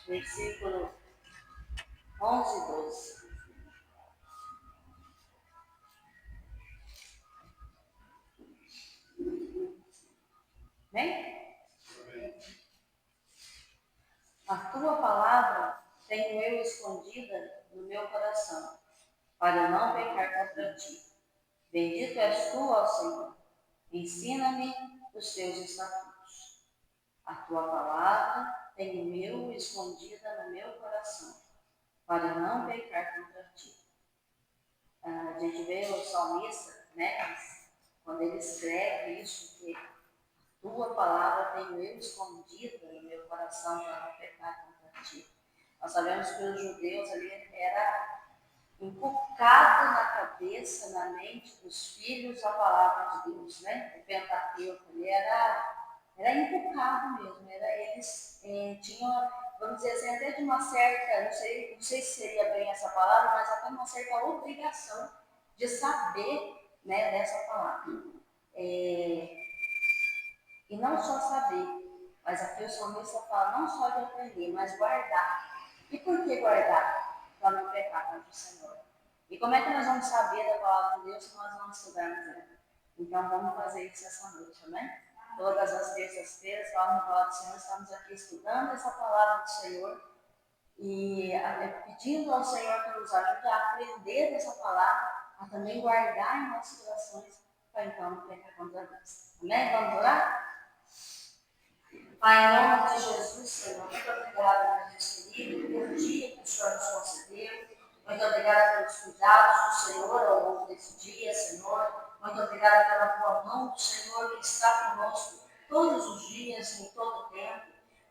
versículo 11 e 12. Bem? A tua palavra tenho eu escondida no meu coração, para eu não pecar contra ti. Bendito és tu, ó Senhor. Ensina-me os teus estatutos. A tua palavra tenho eu escondida no meu coração, para eu não pecar contra ti. A gente vê o salmista, né? Quando ele escreve isso, que tua palavra tenho eu escondida no meu coração para não pecar contra ti. Nós sabemos que os judeus ali era inculcado na cabeça, na mente dos filhos a palavra de Deus, né? O Pentateuco, ele era inculcado mesmo, eles tinham, vamos dizer assim, até de uma certa, não sei se seria bem essa palavra, mas até uma certa obrigação de saber, né, dessa palavra. E não só saber, mas aqui o salmista fala não só de aprender, mas guardar. E por que guardar? Para não pecar contra o Senhor. E como é que nós vamos saber da palavra de Deus se nós não estudarmos ela? Então vamos fazer isso essa noite, amém? Todas as terças-feiras, falando da palavra do Senhor, estamos aqui estudando essa palavra do Senhor e pedindo ao Senhor que nos ajude a aprender essa palavra, a também guardar em nossos corações, para então não pecar contra Deus. Amém? Vamos orar? Pai, em nome de Jesus, Senhor, muito obrigada por esse livro, pelo dia que o Senhor nos concedeu. Muito obrigada pelos cuidados do Senhor ao longo desse dia, Senhor. Muito obrigada pela tua mão do Senhor que está conosco todos os dias, em todo o tempo.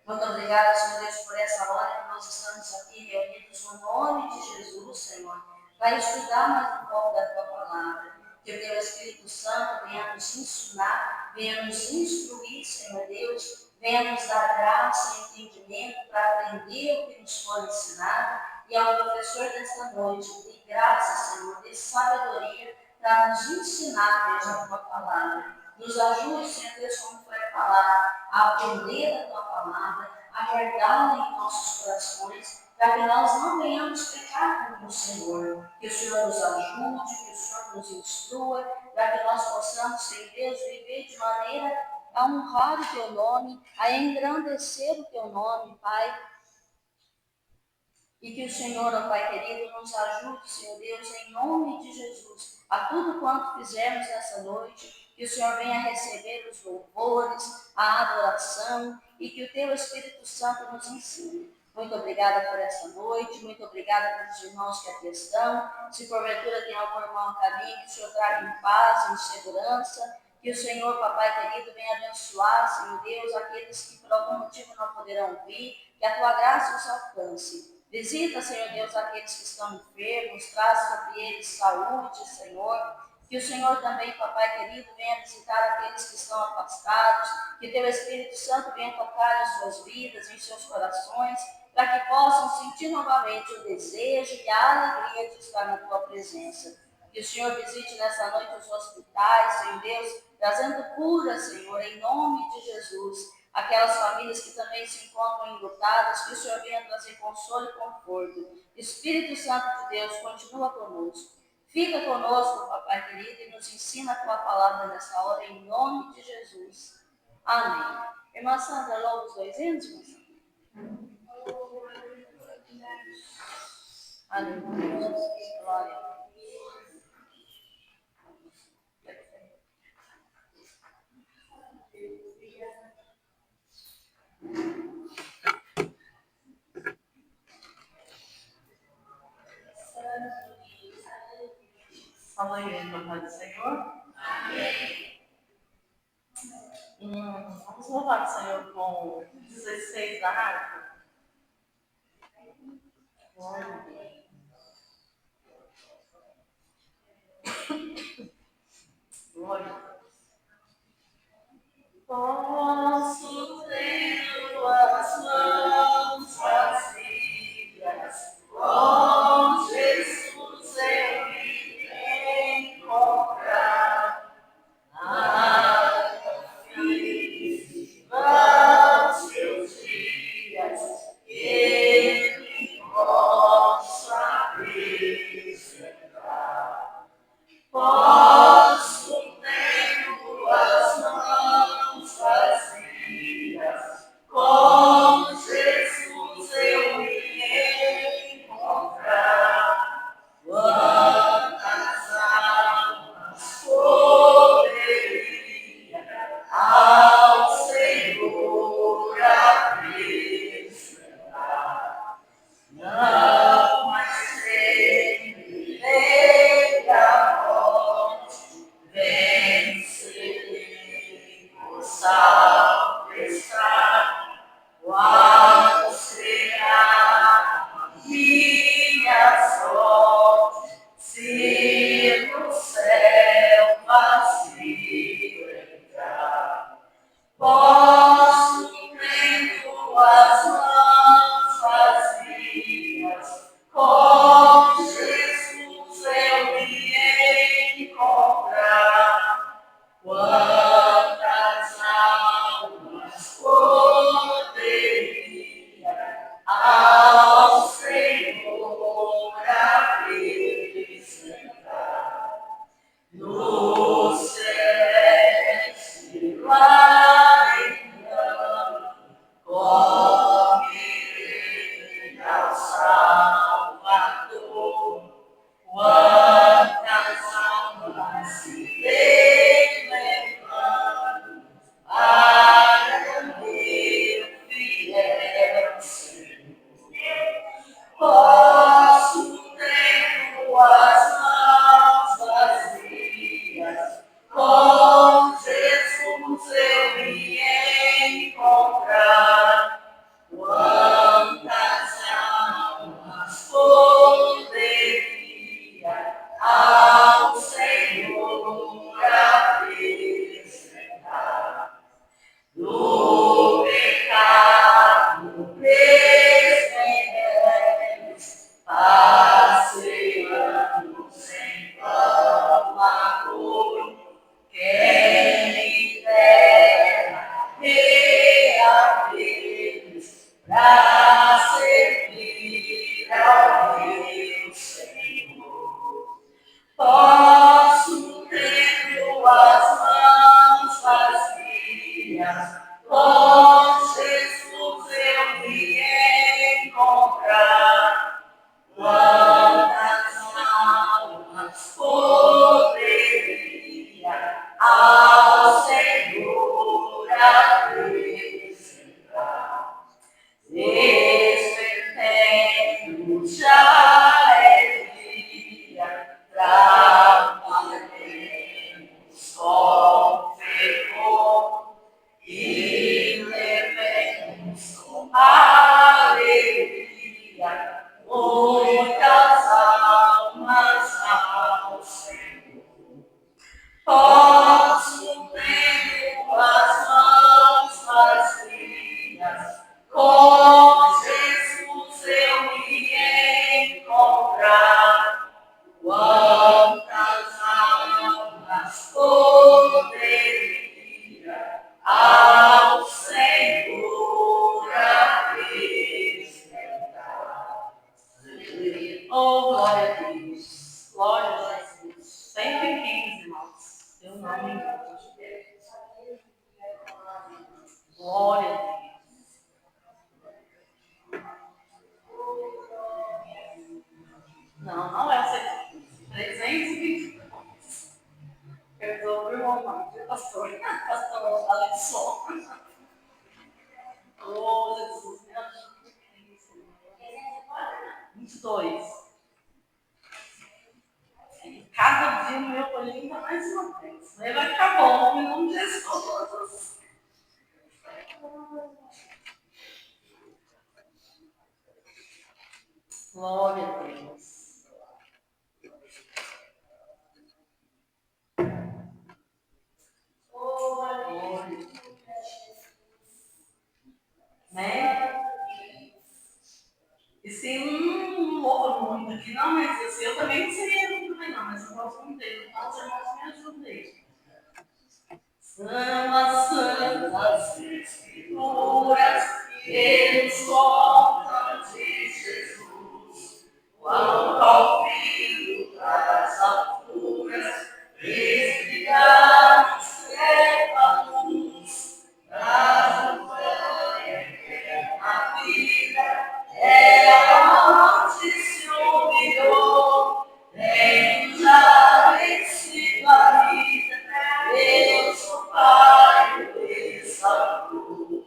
Muito obrigada, Senhor Deus, por essa hora que nós estamos aqui reunidos no nome de Jesus, Senhor, para estudar mais um pouco da tua palavra. Que o teu Espírito Santo venha nos ensinar, venha nos instruir, Senhor Deus, venha nos dar graça e entendimento para aprender o que nos foi ensinado. E ao professor desta noite, dê graça, Senhor, dê sabedoria para nos ensinar, Deus, a tua palavra. Nos ajude, Senhor Deus, como foi a palavra, a aprender a tua palavra, a guardá-la em nossos corações, para que nós não venhamos pecar contra o Senhor. Que o Senhor nos ajude, que o Senhor nos instrua, para que nós possamos, Senhor Deus, viver de maneira a honrar o teu nome, a engrandecer o teu nome, Pai. E que o Senhor, ó Pai querido, nos ajude, Senhor Deus, em nome de Jesus, a tudo quanto fizermos nessa noite, que o Senhor venha receber os louvores, a adoração e que o teu Espírito Santo nos ensine. Muito obrigada por essa noite, muito obrigada pelos irmãos que aqui estão. Se porventura tem algum irmão no caminho, que o Senhor traga em paz, em segurança. Que o Senhor, Papai querido, venha abençoar, Senhor Deus, aqueles que por algum motivo não poderão vir, que a tua graça os alcance. Visita, Senhor Deus, aqueles que estão enfermos, traz sobre eles saúde, Senhor. Que o Senhor também, Papai querido, venha visitar aqueles que estão afastados, que teu Espírito Santo venha tocar em suas vidas, em seus corações, para que possam sentir novamente o desejo e a alegria de estar na tua presença. Que o Senhor visite nessa noite os hospitais, Senhor Deus, trazendo cura, Senhor, em nome de Jesus. Aquelas famílias que também se encontram enlutadas, que o Senhor venha trazer consolo e conforto. Espírito Santo de Deus, continua conosco. Fica conosco, Papai querido, e nos ensina a tua palavra nessa hora, em nome de Jesus. Amém. Irmã Sandra, louva os dois hinos, irmã Sandra? Aleluia. Glória a Deus. Amanhã, papai do Senhor. Amém. Vamos louvar o Senhor com 16 da harpa. Glória a Deus. Glória a Deus. Posso ter tuas mãos vazias, com Jesus eu me encontrar. Nada fiz, vão seus dias, tuas mãos vazias, com Jesus eu me encontrar. Quantas almas poderia ao Senhor apresentar no celeste reinando, como Ele ao Salvador. Quantas almas se levantando para o meu fiel Senhor. Posso ter tuas mãos vazias, com Jesus eu me encontrar. Quantas almas poderia ao Senhor apresentar? Do pecado desvendemos, passeando sem vão amor. Quem me dera reaveres pra servir ao meu Senhor. Posso ter tuas mãos vazias, com Jesus eu me encontrar. Quantas almas poderia ao Senhor apresentar? Despertando já é dia, trabalhemos com fervor e levemos com alegria muitas almas ao Senhor. Posso ter tuas mãos vazias, com Jesus eu me encontrar. Quantas almas poderia ao Senhor apresentar? Oh, glória a Deus, glória a Jesus. 115, irmãos. Eu não me engano. Glória a Deus. Não, não é o 115. 320. Perdoa o irmão, não, pastor. Pastor Alexson. Oh, Jesus, me ajuda. 22. Cada dia o meu olhinho está mais uma vez. Aí vai ficar bom, em nome de Jesus. Glória a Deus. Glória. Né? E se não louva muito aqui, não, mas assim, eu também não seria muito bem, não, mas eu gosto muito dele. Então, os irmãos me ajudem. São as santas escrituras que nos contam de Jesus, quanto ao Filho das alturas, explicados leva-nos na montanha eterna vida, onde se humilhou, tendo já vencido a vida, Deus o Pai o salvou.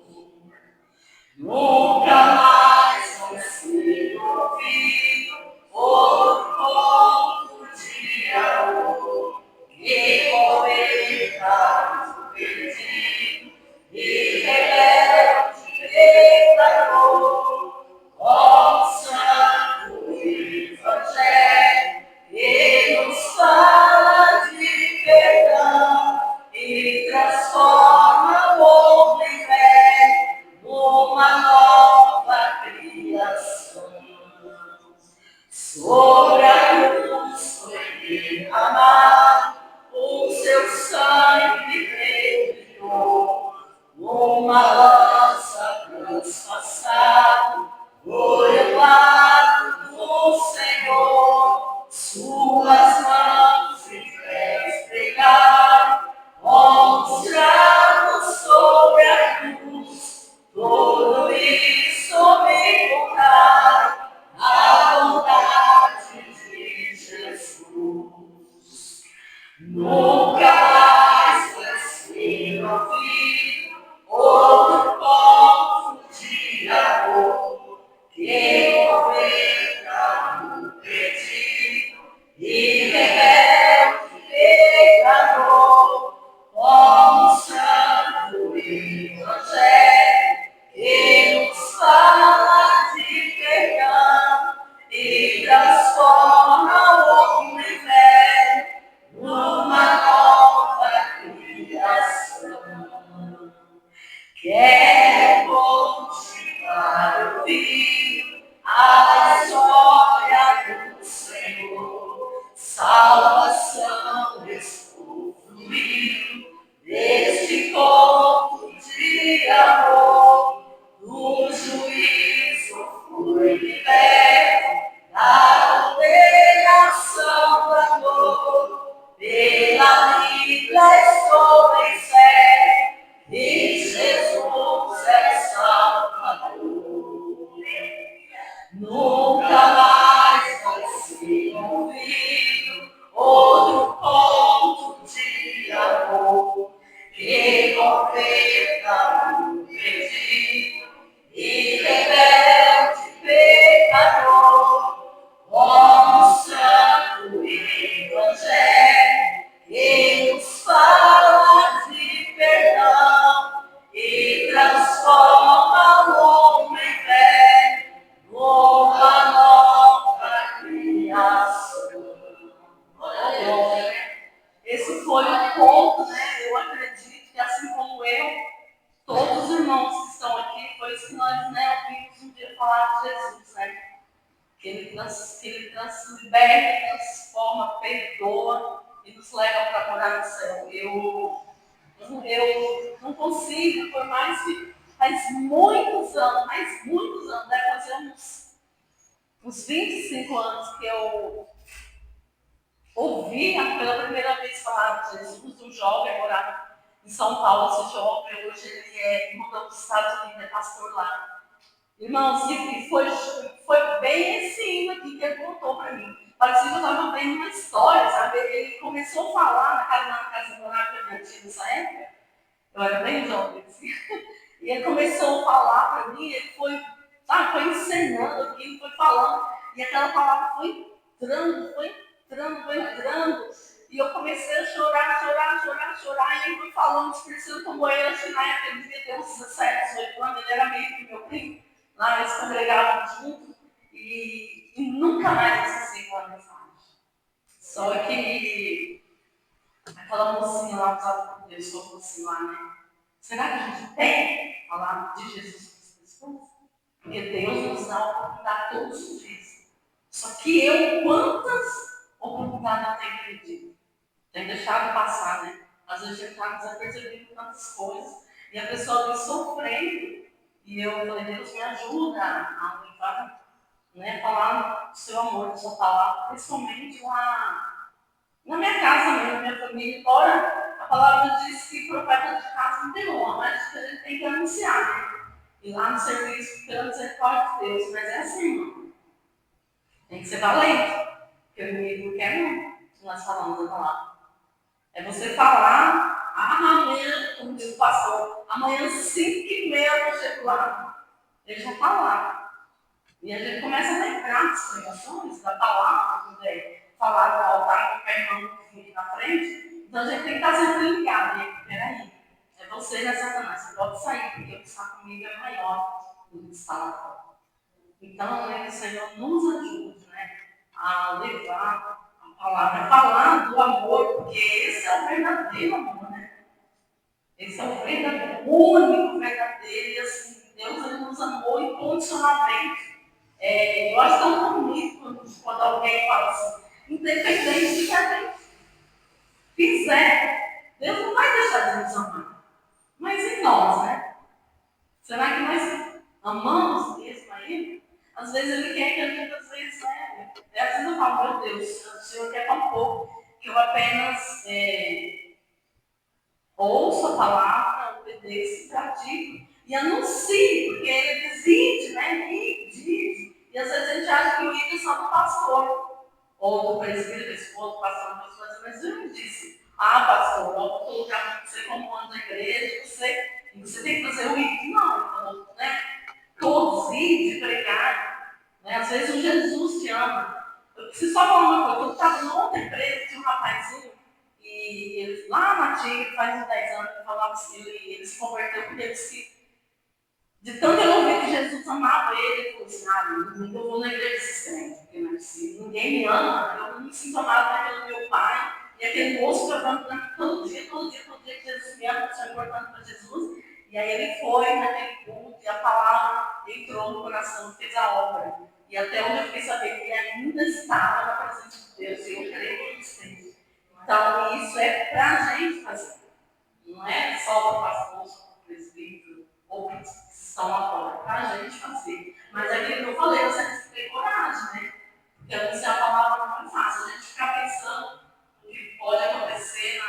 Nunca mais vai ser ouvido outro ponto de amor que com ele está perdido e rebelde pecador. cansado, foi ao lado do Senhor, suas mãos me fez pregar, mostrado sobre a cruz, tudo isso me contar, a bondade de Jesus. Nunca mais vai ser ouvido outro ponto de amor que converta o perdido e rebelde pecador, como o santo evangelho que nos fala de perdão e transforma o homem velho numa nova criação. Quero continuar ouvindo a história do Senhor, salvação estou fluindo deste corpo de amor, do juízo fui liberto, da condenação da dor, pela Bíblia estou em fé, e Jesus é Salvador. Nunca mais vai ser ouvido outro ponto de amor que converta o perdido e rebelde pecador, como o santo evangelho que nos fala de perdão e transforma o homem velho numa nova criação. Esse foi o ponto, né? Eu acredito que, assim como eu, todos os irmãos que estão aqui, foi isso que nós, né, ouvimos um dia falar de Jesus, né? Que ele liberta, transforma, perdoa e nos leva para morar no céu. Eu não consigo, por mais que faz muitos anos, deve fazer uns 25 anos que eu ouvi pela primeira vez falar de Jesus. Um jovem morava em São Paulo, esse jovem, hoje ele mudou para os Estados Unidos, é pastor lá. Irmãos, e foi bem esse hino aqui que ele contou para mim. Parecia que eu estava vendo uma história, sabe? Ele começou a falar na casa do Leonardo da minha tia nessa época. Eu era bem jovem, assim. E ele começou a falar para mim, ele foi ensinando aquilo, foi falando, e aquela palavra foi entrando. E eu comecei a chorar, e ele foi falando, o Espírito Santo tomou ele, acho que na época ele devia ter uns 17, 18 anos, ele era meio que meu primo, lá eles congregavam juntos, e nunca mais esqueci aquela mensagem. Só que aquela mocinha lá, usada por Deus, falou assim lá, né? Será que a gente tem que falar de Jesus para as pessoas? Porque Deus nos dá a oportunidade todos os dias. Só que quantas oportunidades eu tenho perdido? Tenho deixado passar, né? Às vezes a gente está desapercebido com tantas coisas e a pessoa vem sofrendo. E eu falei, Deus me ajuda a levar, né? Falar do seu amor, da sua palavra, principalmente lá na minha casa mesmo, na minha família, embora a palavra diz que profeta de casa não tem honra, mas a gente tem que anunciar, né? E lá no serviço, pela misericórdia de Deus, mas é assim, irmão. Tem que ser valente, porque o inimigo não quer não, que nós falamos da palavra. É você falar, amanhã, como diz o pastor, amanhã 5h30 eu chego lá. Ele já está lá. E a gente começa a lembrar das pregações, da palavra, falar do altar com o irmão que fica na frente. Então a gente tem que estar sempre ligado. Peraí, é você, né, Satanás? Você pode sair, porque o que está comigo é maior do que está lá fora. Então, né, que o Senhor nos ajude, né, a levar a palavra, falar do amor, porque esse é o verdadeiro amor, né? Esse é o verdadeiro, o único verdadeiro, e assim, Deus ele nos amou incondicionalmente. Eu acho tão bonito quando alguém fala assim, independente do que a gente fizer, Deus não vai deixar de nos amar. Mas em nós, né? Será que nós amamos mesmo a Ele, às vezes Ele quer que a gente, às vezes, né? Às vezes eu falo, meu Deus, o Senhor quer tão pouco, que eu apenas ouço a palavra, obedeço, pratico e anuncie, porque Ele visite, né? Diz. E às vezes a gente acha que o ídolo é só do pastor, ou do presbítero, do esposo, do pastor, das coisas, mas eu não disse, pastor, eu vou colocar você como ano da igreja, você tem que fazer o ídolo. Não, né? Todos ir de pregar. Né? Às vezes o Jesus te ama. Eu preciso só falar uma coisa. Eu estava em outra empresa, tinha um rapazinho, e ele, lá na Tigre, faz uns 10 anos, ele falava assim, ele se converteu porque ele disse de tanto ele ouvir que Jesus amava ele, ele falou assim, eu vou na igreja desses crentes, porque não é possível. Ninguém me ama, eu não me sinto amado pelo meu pai. E aquele moço que eu amo todo dia, que Jesus me ama, que sou importante para Jesus. E aí ele foi naquele culto e a palavra entrou no coração, fez a obra. E até onde eu fiquei sabendo que ele ainda estava na presença de Deus. E eu creio nisso. Então, isso é para a gente fazer. Não é só para o pastor, só para o presbítero, ou para os que estão lá fora. Para a gente fazer. Mas é aquilo que eu falei, você tem que ter coragem, né? Porque anunciar a palavra não é fácil. A gente ficar pensando o que pode acontecer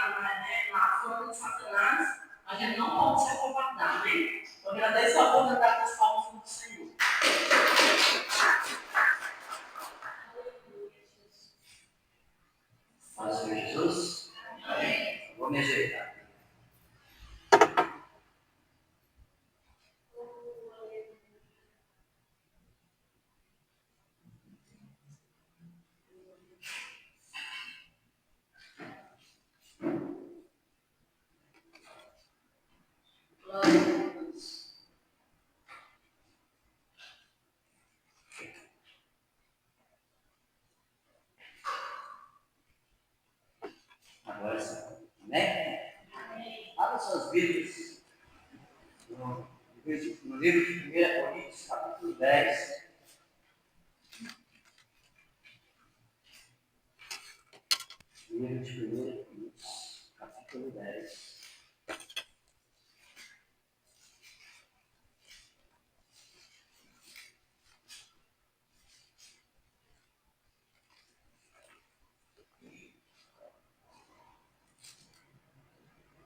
na forma de Satanás, a gente não pode se acovardar, né? Eu agradeço a oportunidade das palmas do Senhor. Paz do Senhor Jesus. Amém. Vou me ajeitar. Agora sim. Amém? Abra suas Bíblias no livro de 1 Coríntios, capítulo 10. 1 Coríntios, capítulo 10.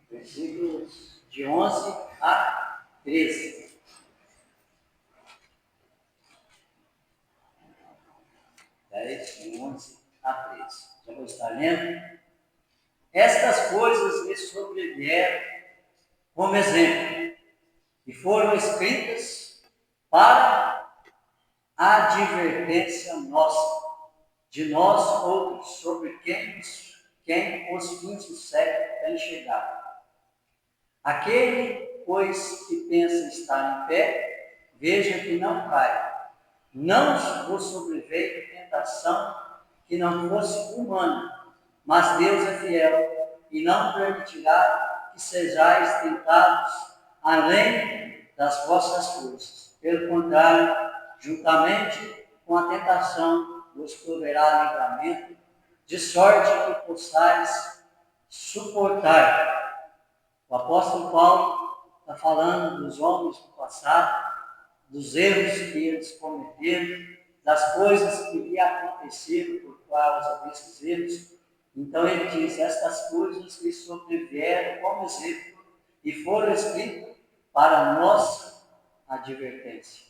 Versículos de 11 a 13. 10, de 11 a 13. Já vou estar lendo. Estas coisas lhe sobrevieram como exemplo, e foram escritas para a advertência nossa, de nós outros, sobre quem os fins do século têm chegado. Aquele, pois, que pensa estar em pé, veja que não caia. Não vos sobreveio tentação que não fosse humana, mas Deus é fiel e não permitirá que sejais tentados além das vossas forças. Pelo contrário, juntamente com a tentação, vos proverá livramento, de sorte que possais suportar. O apóstolo Paulo está falando dos homens do passado, dos erros que eles cometeram, das coisas que lhe aconteceram por causa desses erros. Então ele diz, estas coisas lhe sobrevieram como exemplo e foram escritas para a nossa advertência.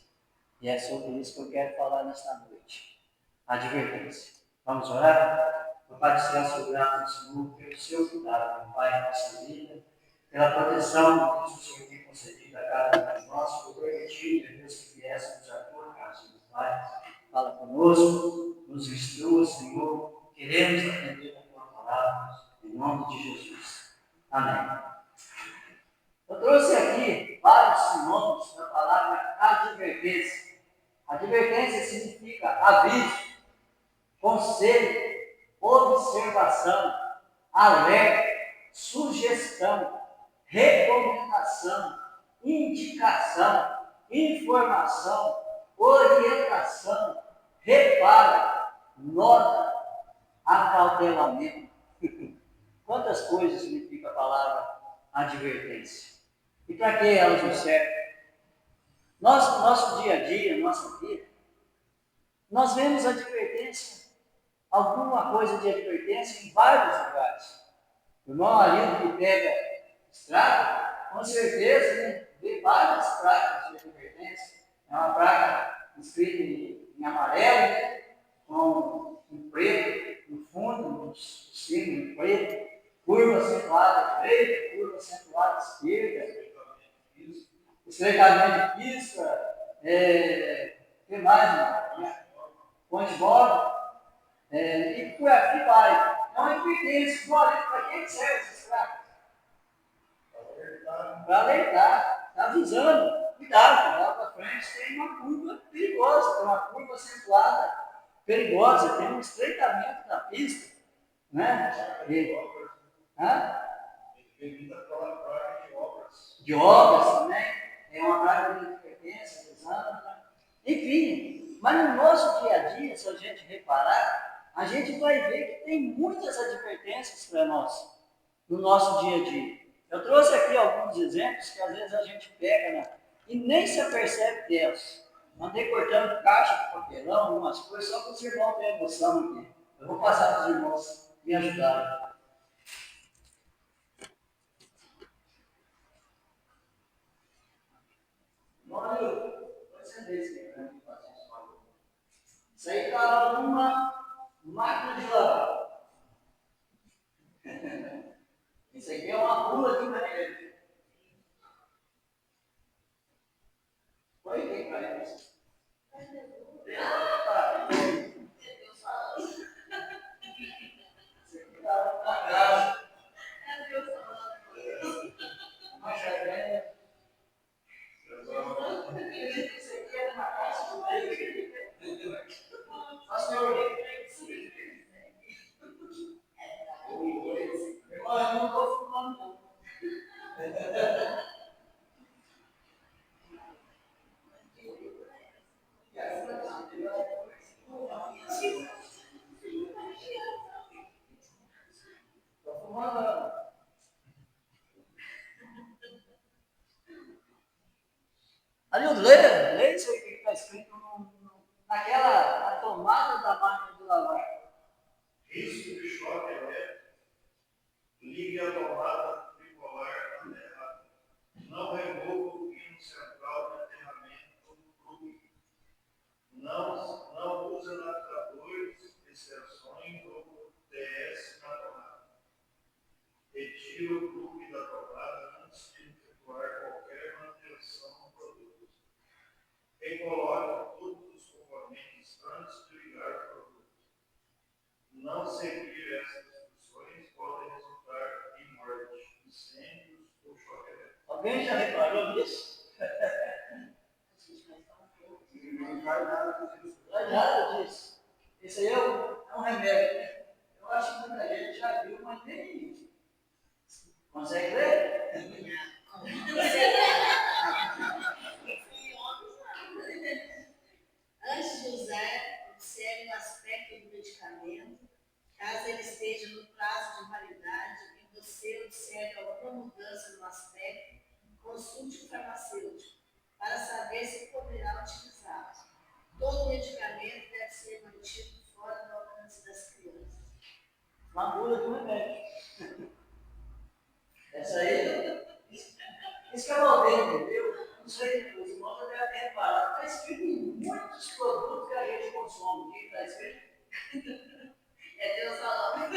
E é sobre isso que eu quero falar nesta noite. Advertência. Vamos orar? Pai do céu, sou grato ao Senhor pelo seu cuidado, meu Pai, na nossa vida, pela proteção que o Senhor tem concedido a cada um de nós, por permitir, Deus, que viéssemos à tua casa, meu Pai. Fala conosco, nos instrua, Senhor. Queremos aprender a tua palavra, em nome de Jesus. Amém. Eu trouxe aqui vários sinônimos da palavra advertência. Advertência significa aviso, conselho, observação, alerta, sugestão, recomendação, indicação, informação, orientação, reparo, nota, acautelamento. Quantas coisas significa a palavra advertência? E para que elas nos servem? Nós, no nosso dia a dia, nossa vida, nós vemos advertência, alguma coisa de advertência em vários lugares. O irmão Arildo que pega estrada, com certeza, né, vê várias placas de advertência. É uma placa escrita em amarelo, né, com em preto, no fundo, no símbolo em preto, curva acentuada à direita, curva acentuada à esquerda, estreitamento de pista, que mais? Né? Ponte Bob, e por aqui vai. É uma evidência. Para que serve essas placas? Para alertar, está avisando. Cuidado, lá para frente tem uma curva perigosa, tem uma curva acentuada perigosa, tem um estreitamento da pista. Né? Hã? De obras também, é uma praga de advertência, exame, né? Enfim, mas no nosso dia a dia, se a gente reparar, a gente vai ver que tem muitas advertências para nós, no nosso dia a dia. Eu trouxe aqui alguns exemplos que às vezes a gente pega, né, e nem se apercebe delas. Andei cortando caixa de papelão, algumas coisas, só para os irmãos terem noção aqui. Eu vou passar para os irmãos me ajudarem. Olha, pode ser desse aqui para mim fazer isso. Isso aí está numa máquina de lavar. Isso aqui é uma bula de maneira. Foi quem para isso? Ali, lê isso aí que está escrito naquela tomada da máquina de lavar. Risco de choque elétrico. Ligue a tomada tripolar aterrada. Não remova o pino central de aterramento do plugue. Não use adaptadores, extensões ou TS na tomada. Retire o plugue da tomada antes de efetuar qualquer manutenção no produto. Recoloque todos os componentes antes de ligar o produto. Não seguir essas instruções pode resultar em morte, incêndios ou choque elétrico. Alguém já reparou nisso? Não faz nada disso. Não é nada disso. Isso aí é um remédio. Né? Eu acho que muita gente já viu, mas nem consegue ler? Antes de usar, observe o aspecto do medicamento, caso ele esteja no prazo de validade e você observe alguma mudança no aspecto, consulte o farmacêutico para saber se poderá utilizá-lo. Todo medicamento deve ser mantido fora do alcance das crianças. Uma bula de um remédio. Essa aí, isso que é maldito, entendeu? Não sei, os irmãos já devem ter reparado. Está escrito em muitos produtos que a gente consome. O que está escrito? É Deus falando.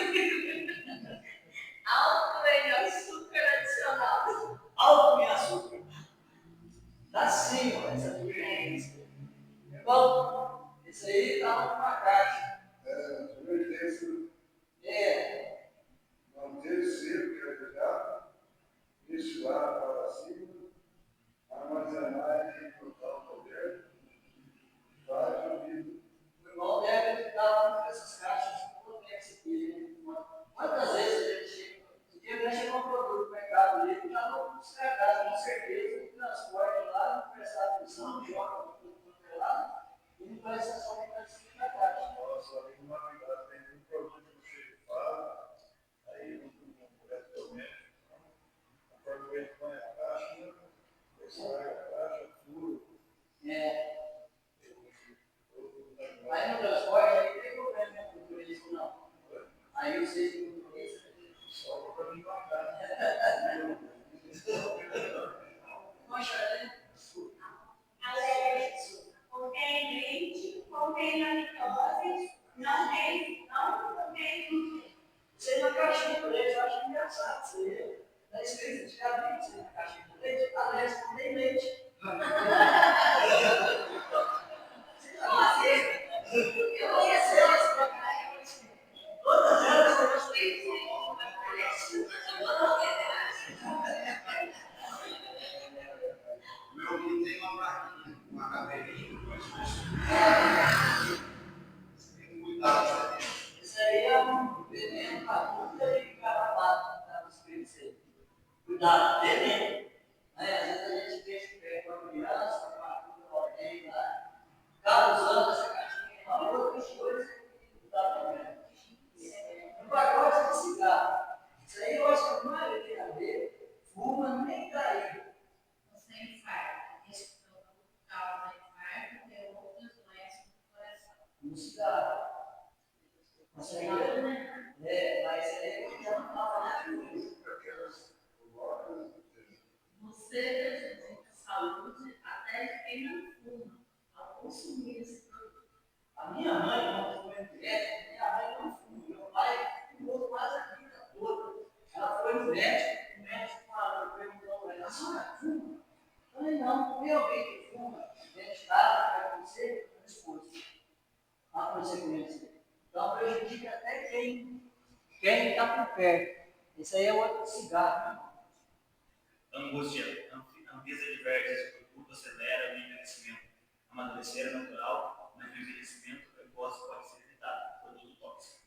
Álcool em açúcar adicional. Álcool e açúcar. Dá sim, ó, essa advertência. Irmão, isso aí está numa caixa. Advertência. Manter seco e agregado, misturar para cima, armazenar e importar o poder, faz o vidro. O irmão deve estar lá nessas caixas, como é que se diz, né? Quantas vezes a gente chega um produto no mercado livre, já não descartado, com certeza, que transporta lá, não prestar atenção, joga no produto lá e não presta atenção nem para a caixa. Nossa, tem uma habilidade, tem um produto que você fala, aí não presta pelo menos, conforme ele põe a caixa, sai a caixa, fura, tem na mitose, não tem glúten. Isso aí na caixinha do leite, eu acho engraçado. Isso aí está escrito antigamente, isso aí na caixinha do leite, a leite não tem leite. Nossa, eu conheci Todas elas são O meu aqui tem uma barquinha, uma caveirinha, tem que cuidar dessa. Isso aí é um veneno para tudo e carrapato, tá? Os filhos aí. Cuidado, veneno. Né? Às vezes a gente deixa o pé com a criança, com a fruta, alguém lá, acaba usando essa caixinha, uma outra coisa que cuidado também. Um pacote de cigarro. Isso aí eu acho que a maioria dele fuma nem tá aí. Você infarta. Esse produto causa infarto e outras doenças do coração. Um cigarro. Isso aí mas aí já não fala nada disso. Você prejudica a saúde até de quem não fuma ao consumir esse produto. A minha mãe, quando foi médico, minha mãe não fuma. Meu pai fumou quase a vida toda. Ela foi no médico, o médico falou, perguntou para ela, a senhora fuma? Eu falei, não, eu alguém que fuma, identificado, vai acontecer, resposta. A consequência. Então prejudica até quem está por perto. Isso aí é outro cigarro, né? Angústia. A Anvisa adverte esse produto acelera o envelhecimento. Amadurecer é natural, mas o envelhecimento precoce pode ser evitado. Produto tóxico.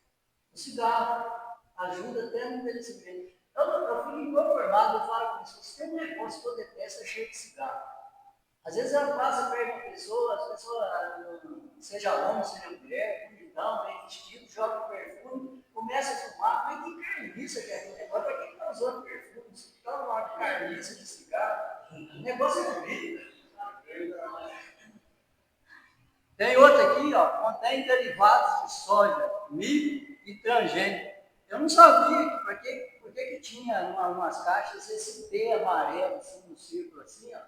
O cigarro ajuda até no envelhecimento. Eu fico inconformado, eu falo com isso, se tem um negócio que eu detesto, é cheio de cigarro. Às vezes eu passo perto de uma pessoa, a pessoa, seja homem, seja mulher, bonitão, bem vestido, joga perfume, começa a fumar, mas que carniça que é aquele negócio? Para quem está usando perfume? Se está uma carniça de cigarro, o negócio é horrível. Tem outro aqui, ó, contém derivados de soja, milho e transgênico. Eu não sabia por que tinha umas caixas esse T amarelo, assim, no círculo, assim, ó.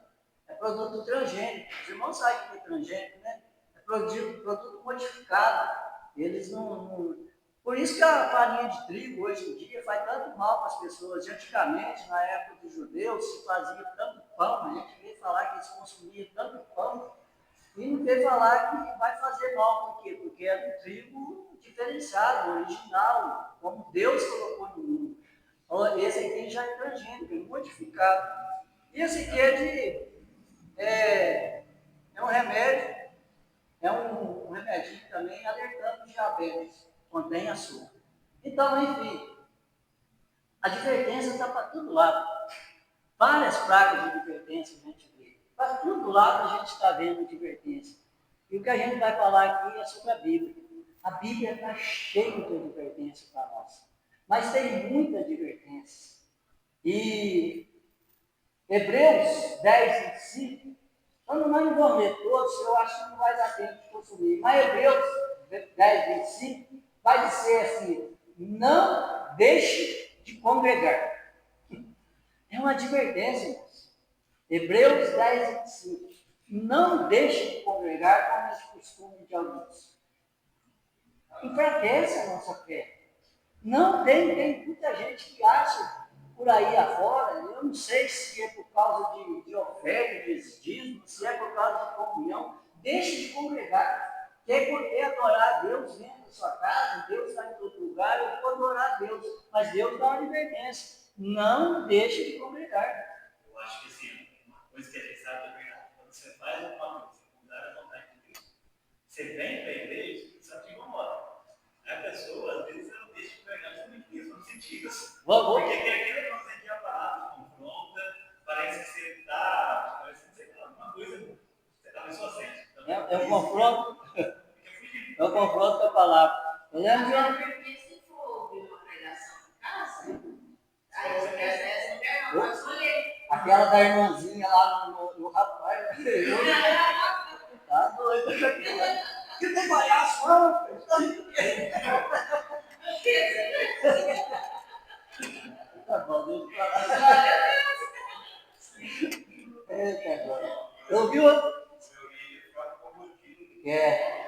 É produto transgênico. Os irmãos sabem o que é transgênico, né? É produto modificado. Eles não. Por isso que a farinha de trigo, hoje em dia, faz tanto mal para as pessoas. Antigamente, na época dos judeus, se fazia tanto pão, a gente veio falar que eles consumiam tanto pão, e não veio falar que vai fazer mal. Por quê? Porque é um trigo diferenciado, original, como Deus colocou no mundo. Esse aqui já é transgênico, é modificado. E esse aqui é um remédio, é um remedinho também alertando diabetes, contém açúcar. Então, enfim, a advertência está para todo lado. Várias pragas de advertência a gente vê. Para todo lado a gente está vendo advertência. E o que a gente vai falar aqui é sobre a Bíblia. A Bíblia está cheia de advertência para nós. Mas tem muita advertência. E Hebreus 10, 25, eu não vou ler todos, eu acho que não vai dar tempo de consumir. Mas Hebreus 10, 25 vai dizer assim: não deixe de congregar. É uma advertência, irmãos. Hebreus 10, 25. Não deixe de congregar como é de costume de alguns. Enfraquece a nossa fé. Não tem muita gente que acha por aí afora, eu não sei se é por causa de oferta, de dízimo, se é por causa de comunhão, deixe de congregar. Quer poder adorar a Deus dentro da sua casa, Deus está em todo lugar, eu vou adorar a Deus, mas Deus dá uma advertência. Não deixe de congregar. Eu acho que assim, uma coisa que a gente sabe é verdade. Quando você faz alguma coisa, mudar a vontade de Deus, você vem para a igreja, você te incomoda. A pessoa, às vezes, ela deixa de pregar justamente isso, não se diga. Porque aquele negócio aqui, a palavra confronta, parece que você está, alguma coisa, você está mais inocente. Então, É um confronto com a palavra. Eu lembro de uma... Porque se for ouvir uma pregação em casa, aí você quer essa mulher não pode escolher. Aquela da irmãzinha lá no rapaz. Tá doido com aquilo. Que tem palhaço, não? Tá bom, deixa eu falar. Eita, agora. Eu ouvi outro? Seu vídeo fica confundido. É.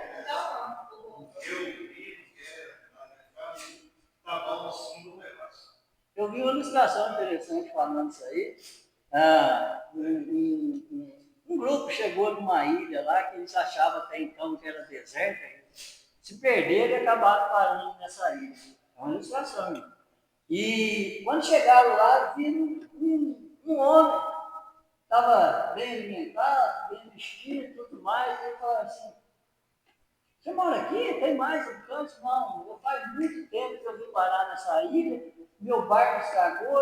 uma ilustração interessante falando isso aí. Um grupo chegou numa ilha lá que eles achavam até então que era deserta. Se perderam e acabaram parando nessa ilha. É uma ilustração. Né? E quando chegaram lá, viram um homem, estava bem alimentado, bem vestido e tudo mais. Ele falou assim: você mora aqui? Tem mais habitantes? Não, eu faz muito tempo que eu vim parar nessa ilha, meu barco estragou,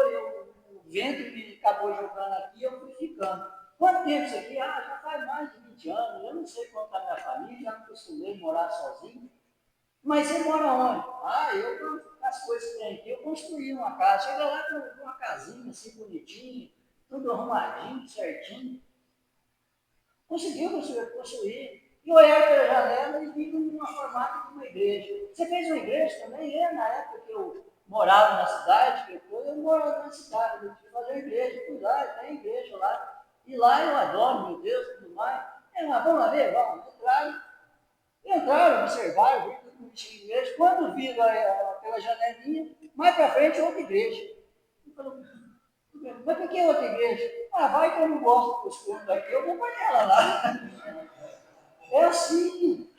o vento me acabou jogando aqui, eu fui ficando. Quanto tempo isso aqui? Já faz mais de 20 anos, eu não sei quanto está minha família, já não acostumei morar sozinho. Mas você mora onde? Eu, com as coisas que tem aqui, eu construí uma casa. Chega lá com uma casinha assim, bonitinha, tudo arrumadinho, certinho. Conseguiu construir. E olhar pela janela e vi uma formato de uma igreja. Você fez uma igreja também? Na época que eu morava na cidade, eu morava na cidade, eu fui fazer uma igreja, fui lá, tem igreja lá. E lá eu adoro, meu Deus, tudo mais. Vamos lá ver, vamos. Entraram, observaram, viram tudo bonitinho igreja. Quando viram aquela janelinha, mais para frente outra igreja. Mas por que outra igreja? Vai que eu não gosto do costume daqui, eu vou para aquela lá. É assim.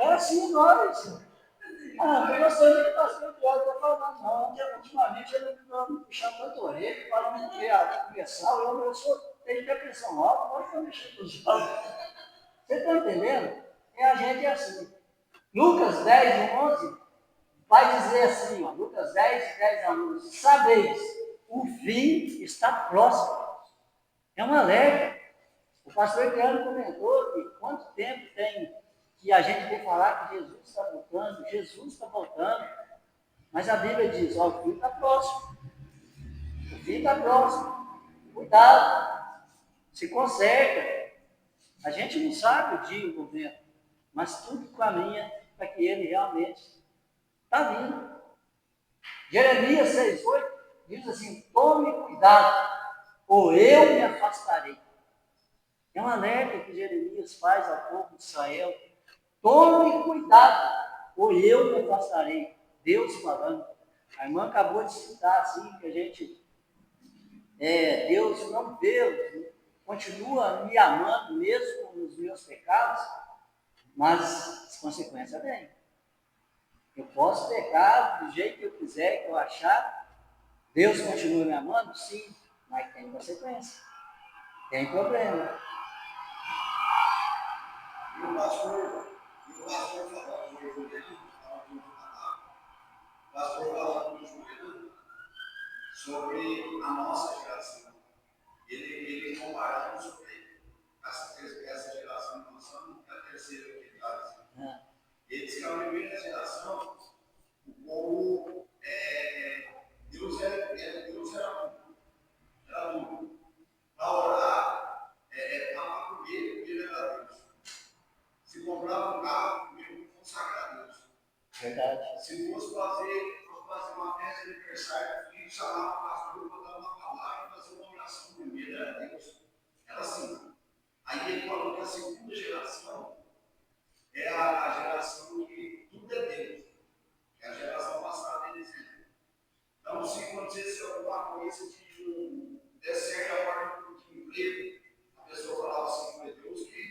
É assim nós. Eu gostei do que o pastor Tiago está falando, não. Ultimamente ele está me puxando tanto a orelha, falando que conversar, eu tenho depressão alta, pode ficar mexendo com os olhos. Você está entendendo? A gente é assim. Lucas 10:11 vai dizer assim, Lucas 10:10-11, sabeis, o fim está próximo. É um alerta. O pastor Adriano comentou que quanto tempo tem que a gente vem falar que Jesus está voltando, mas a Bíblia diz, o fim está próximo. O fim está próximo. Cuidado. Se conserta. A gente não sabe o dia e o momento, mas tudo caminha para que ele realmente está vindo. Jeremias 6:8 diz assim: tome cuidado, ou eu me afastarei. É um alerta que Jeremias faz ao povo de Israel. Tome cuidado, ou eu me afastarei. Deus falando. A irmã acabou de citar assim, que a gente, Deus não vê, continua me amando mesmo com os meus pecados, mas as consequências vêm. Eu posso pecar do jeito que eu quiser, que eu achar. Deus continua me amando? Sim, mas tem consequência. Tem problema. E o pastor falando do Juliano, sobre a nossa geração. Ele comparando sobre essa geração que nós somos, a terceira geração. Ele diz que a primeira geração, o povo, Deus era tudo. Para orar, para comer era Deus. Se comprava um carro, comer consagrar a Deus. Verdade. Se fosse fazer uma festa de aniversário, o filho chamava o pastor para dar uma palavra e fazer uma oração primeiro, era Deus. Era assim. Aí ele falou que a segunda geração é a geração que tudo é Deus. É a geração passada deles. Então, se acontecesse alguma coisa que der certo a parte do emprego, a pessoa falava assim, foi Deus que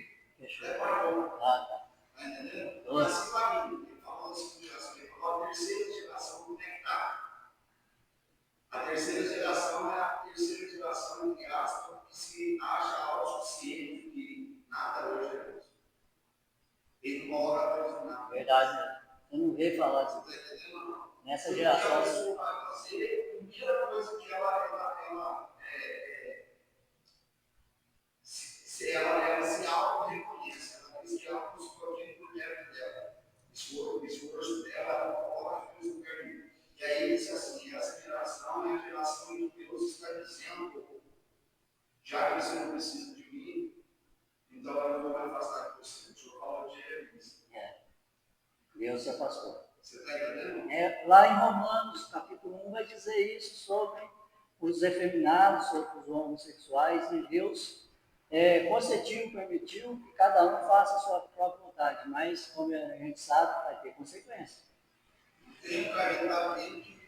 preparou. Tá entendendo? E assim vai indo. Ele falou da segunda geração, ele falou a terceira geração conectada. A terceira geração é a terceira geração, entre aspas, que se acha autossuficiente, que nada hoje é Deus. Ele não ora a Deus nada. Verdade, né? Eu não vejo falar disso. Você está entendendo, não? Nessa geração. A pessoa vai fazer, a primeira coisa que ela se auto-reconhece, ela diz que ela buscou aquilo que o mérito dela. O esforço dela, ela coloca as coisas no caminho. E aí ele diz assim, essa geração é a geração em que Deus está dizendo, já que você não precisa de mim, então eu não vou me afastar de você. O senhor falou de Jeremias. Deus se afastou. Você está entendendo? Lá em Romanos, capítulo 1, vai dizer isso sobre os efeminados, sobre os homossexuais, e Deus consentiu, permitiu que cada um faça a sua própria vontade, mas, como a gente sabe, vai ter consequência. Tem um calendário que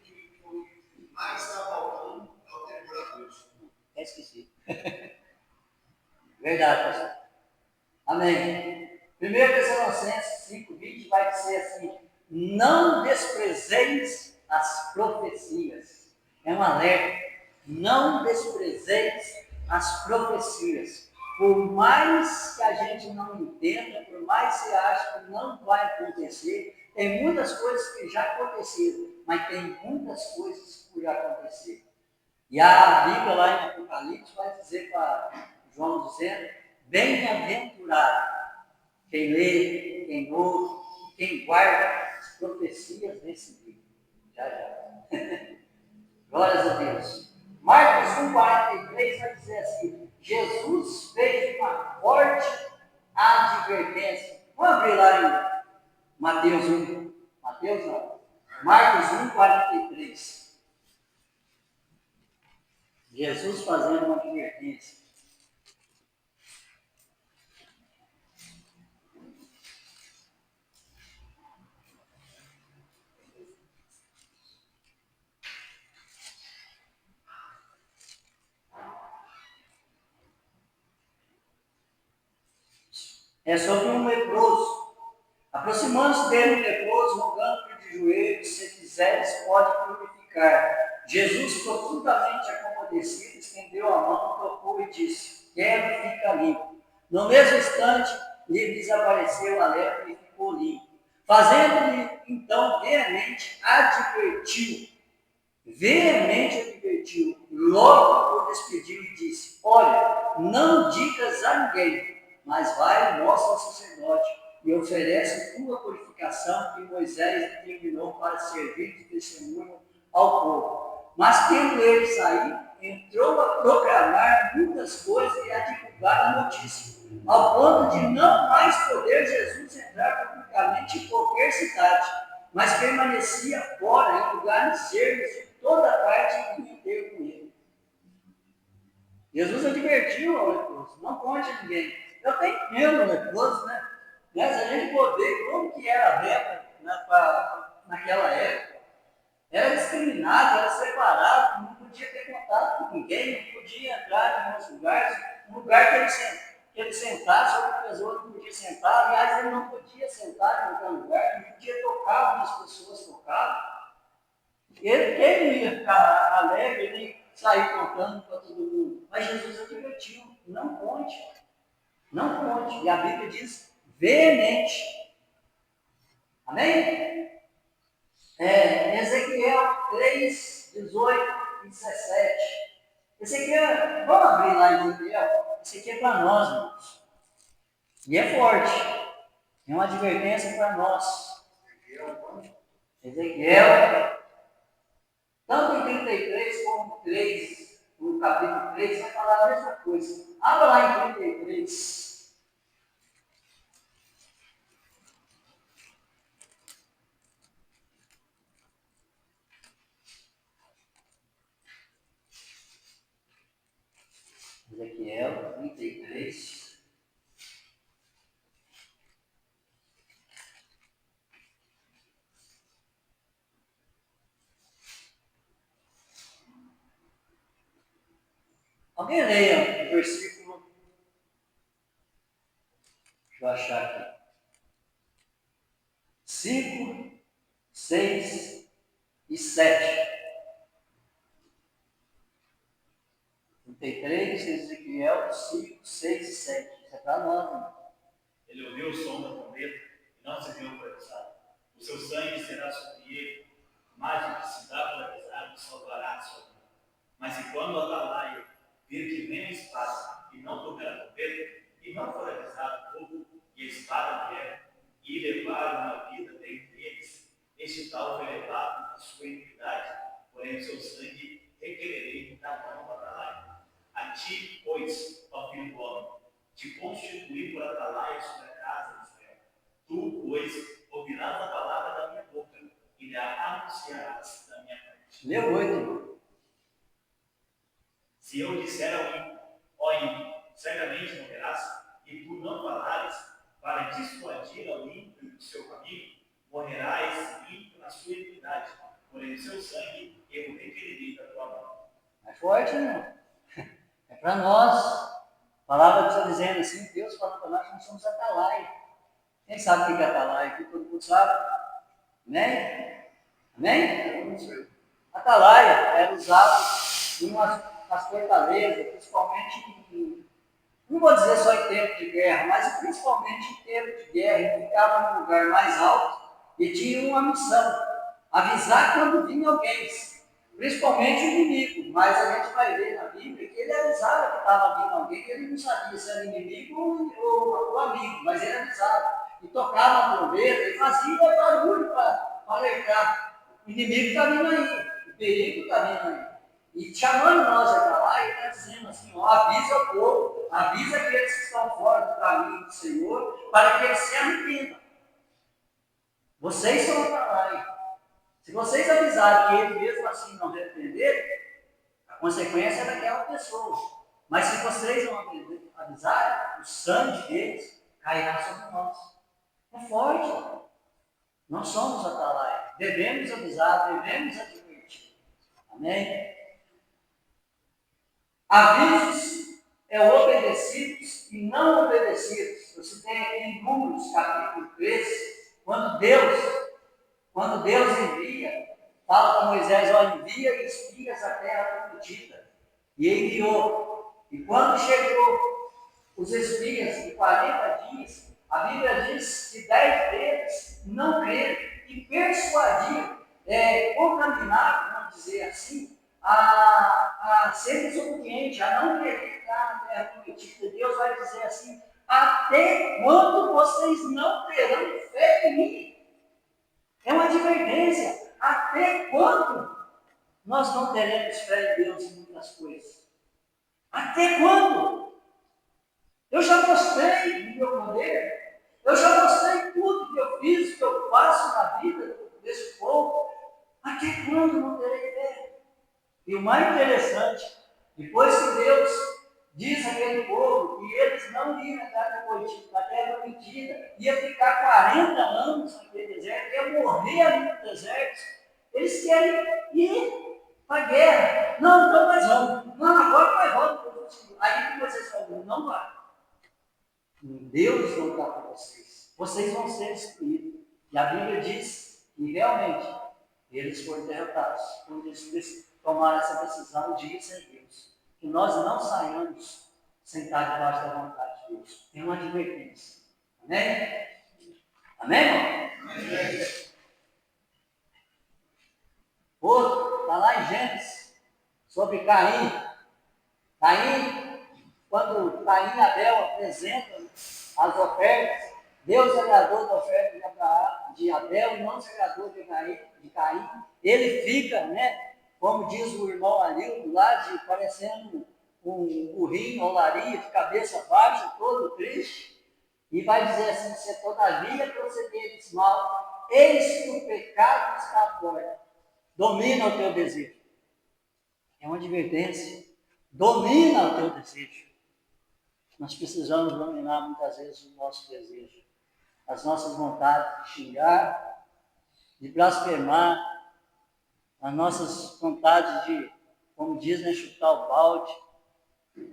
Mas está faltando ao temor a Deus. Até esqueci. Verdade, pastor. Amém. 1 Tessalonicenses 5,20 vai dizer assim: não desprezeis as profecias. É um alerta. Não desprezeis as profecias. Por mais que a gente não entenda, por mais que você ache que não vai acontecer, tem muitas coisas que já aconteceram, mas tem muitas coisas por acontecer. E a Bíblia lá em Apocalipse vai dizer para João dizendo: bem-aventurado quem lê, quem ouve, quem guarda as profecias desse livro. Já, já. Glórias a Deus. Marcos 1,43 vai dizer assim: Jesus fez uma forte advertência. Vamos abrir lá em Mateus 1. Mateus não. Marcos 1,43. Jesus fazendo uma advertência. É sobre um leproso. Aproximando-se dele, um leproso, rogando-lhe de joelhos: se quiseres, pode purificar. Jesus, profundamente acomodecido, estendeu a mão, tocou e disse: quero, fica limpo. No mesmo instante, lhe desapareceu a lepra e ficou limpo. Fazendo-lhe, então, veemente advertiu, logo o despediu e disse: olha, não digas a ninguém, mas vai, mostra ao sacerdote e oferece tua purificação que Moisés determinou para servir de testemunho ao povo. Mas tendo ele saído, entrou a proclamar muitas coisas e a divulgar a notícia, ao ponto de não mais poder Jesus entrar publicamente em qualquer cidade, mas permanecia fora em lugares ermos de toda parte e inteiro com ele. Jesus advertiu ao leproso: não conte a ninguém. Eu até entendo o leproso, né? Mas a gente pode ver como que era a lepra naquela época. Era discriminado, era separado, não podia ter contato com ninguém, não podia entrar em alguns lugares, um lugar que ele sentasse, outra pessoa não podia sentar, aliás, ele não podia sentar em qualquer lugar, não podia tocar onde as pessoas tocavam. Ele não ia ficar alegre, ele ia sair contando para todo mundo. Mas Jesus advertiu: não conte, não conte. E a Bíblia diz veemente. Amém? Ezequiel 3, 18 e 17. Esse aqui vamos abrir lá em Ezequiel. Esse aqui é para nós, irmãos. E é forte. É uma advertência para nós. Ezequiel, tanto em 33 como 3, no capítulo 3, vai falar a mesma coisa. Abra lá em 33. Ezequiel 33. Alguém leia o versículo. Deixa eu achar aqui. 5, 6 e 7. 33, Ezequiel 5, 6 e 7. Isso é para nós, irmão. Ele ouviu o som da trombeta e não se viu polarizado. O seu sangue será sobre ele, mas o que se dá polarizado salvará a sua vida. Mas se quando o atalaia vir que vem a espada e não tocar a trombeta, e não for avisado o povo e a espada vier, e levaram a vida dentre eles, este tal foi levado à sua iniquidade, porém o seu sangue requererei da mão do atalaia. A ti, pois, ó filho do homem, te constituí por atalaia sobre a casa de Israel. Tu, pois, ouvirás a palavra da minha boca e lhe anunciarás da minha parte. Leu 8, irmão. Se eu disser ao ímpio, ó ímpio, certamente morrerás, e tu não falares para dissuadir ao ímpio do seu caminho, morrerá esse ímpio na sua iniquidade, porém o seu sangue eu requererei da tua mão. É forte, irmão. É para nós. A palavra está dizendo assim, Deus falando para nós que nós somos atalaia. Quem sabe o que é atalaia? Aqui todo mundo sabe. Amém? Amém? Atalaia era usado em umas fortalezas, principalmente não vou dizer só em tempo de guerra, mas principalmente em tempo de guerra. Ele ficava num lugar mais alto e tinha uma missão: avisar quando vinha alguém, principalmente o inimigo. Mas a gente vai ver na Bíblia que ele avisava que estava vindo alguém, que ele não sabia se era inimigo ou amigo, mas ele avisava. E tocava a trombeta e fazia barulho para alertar. O inimigo está vindo aí, o perigo está vindo aí. E chamando nós para lá, ele está dizendo assim, ó, avisa o povo, avisa aqueles que estão fora do caminho do Senhor, para que eles se arrependam. Vocês são atalaia. Se vocês avisarem que eles mesmo assim não arrependerem, a consequência é daquela pessoa. Mas se vocês não avisarem, o sangue deles cairá sobre nós. É forte. Nós somos atalaia. Devemos avisar, devemos advertir. Amém? Avisos é obedecidos e não obedecidos. Você tem aqui em Números, capítulo 13, quando Deus envia, fala para Moisés, ó, envia espias à terra prometida. E enviou. E quando chegou os espias de 40 dias, a Bíblia diz que 10 deles não creram e persuadiram, contaminaram, vamos dizer assim, a ser desobediente, a não querer entrar na terra prometida. Deus vai dizer assim: até quando vocês não terão fé em mim? É uma advertência. Até quando nós não teremos fé em Deus em muitas coisas? Até quando? Eu já mostrei do meu poder, eu já mostrei tudo que eu fiz, que eu faço na vida desse povo. Até quando não terei fé? E o mais interessante, depois que Deus diz àquele povo que eles não iam entrar na terra prometida, ia ficar 40 anos naquele deserto, ia morrer ali no deserto, eles querem ir para a guerra. Não, então nós vamos. Não, agora nós vamos. Aí que vocês falam, não vai. Deus não está com vocês. Vocês vão ser destruídos. E a Bíblia diz que realmente eles foram derrotados. Quando eles tomaram essa decisão de ir sem Deus. Que nós não saiamos sem estar debaixo da vontade de Deus. Tem uma advertência. Amém? Amém, irmão? Amém. Outro, está lá em Gênesis, sobre Caim. Caim, quando Caim e Abel apresentam as ofertas, Deus agradou da oferta de Abel e não se agradou de Caim. Ele fica, como diz o irmão Arildo, lá parecendo um burrinho, olaria, de cabeça baixa, todo triste, e vai dizer assim: se todavia procederes mal, eis que o pecado está à porta, domina o teu desejo. É uma advertência. Domina o teu desejo. Nós precisamos dominar muitas vezes o nosso desejo, as nossas vontades de xingar, de blasfemar, as nossas vontades de, como dizem, chutar o balde,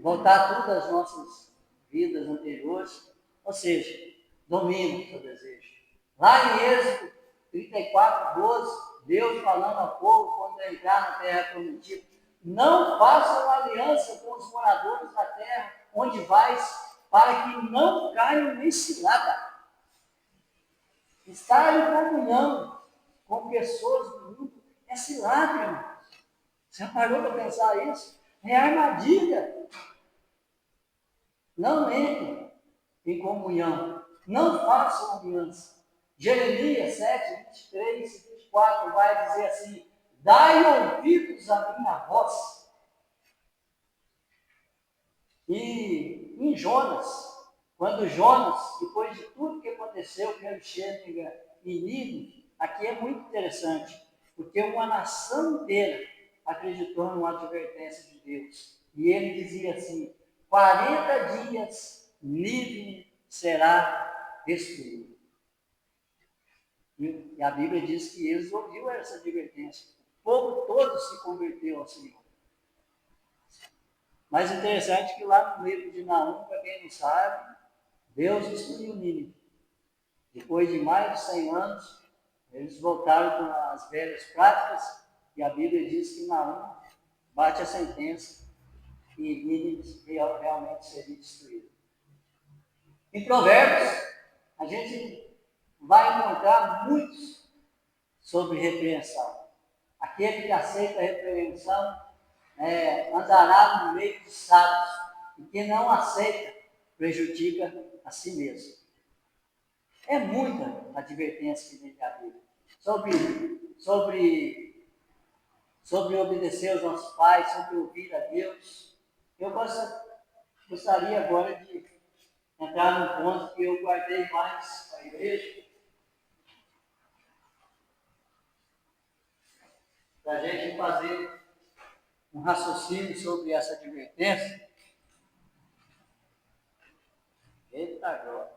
voltar tudo às nossas vidas anteriores. Ou seja, domina o teu desejo. Lá em Êxodo 34, 12, Deus falando ao povo quando entrar na terra prometida: não façam aliança com os moradores da terra onde vais, para que não caiam em cilada. Estar em comunhão com pessoas do mundo é cilada, irmão. Você parou para pensar isso? É armadilha. Não entrem em comunhão. Não façam aliança. Jeremias 7, 23 e 24 vai dizer assim: dai ouvidos à minha voz. E em Jonas, quando Jonas, depois de tudo que aconteceu com Alexandre e Nínive, aqui é muito interessante, porque uma nação inteira acreditou numa advertência de Deus. E ele dizia assim: 40 dias Nínive será destruído. E a Bíblia diz que eles ouviram essa advertência. O povo todo se converteu ao Senhor. Mas interessante é que lá no livro de Naum, para quem não sabe, Deus destruiu Nínive. Depois de mais de 100 anos, eles voltaram com as velhas práticas, e a Bíblia diz que Naum bate a sentença e Nínive realmente seria destruída. Em Provérbios, a gente vai encontrar muitos sobre repreensão. Aquele que aceita a repreensão andará no meio dos sábios, e quem não aceita prejudica a si mesmo. É muita advertência que vem da Bíblia sobre obedecer aos nossos pais, sobre ouvir a Deus. Eu gostaria agora de entrar num ponto que eu guardei mais para a igreja, para a gente fazer um raciocínio sobre essa advertência. Eita glória!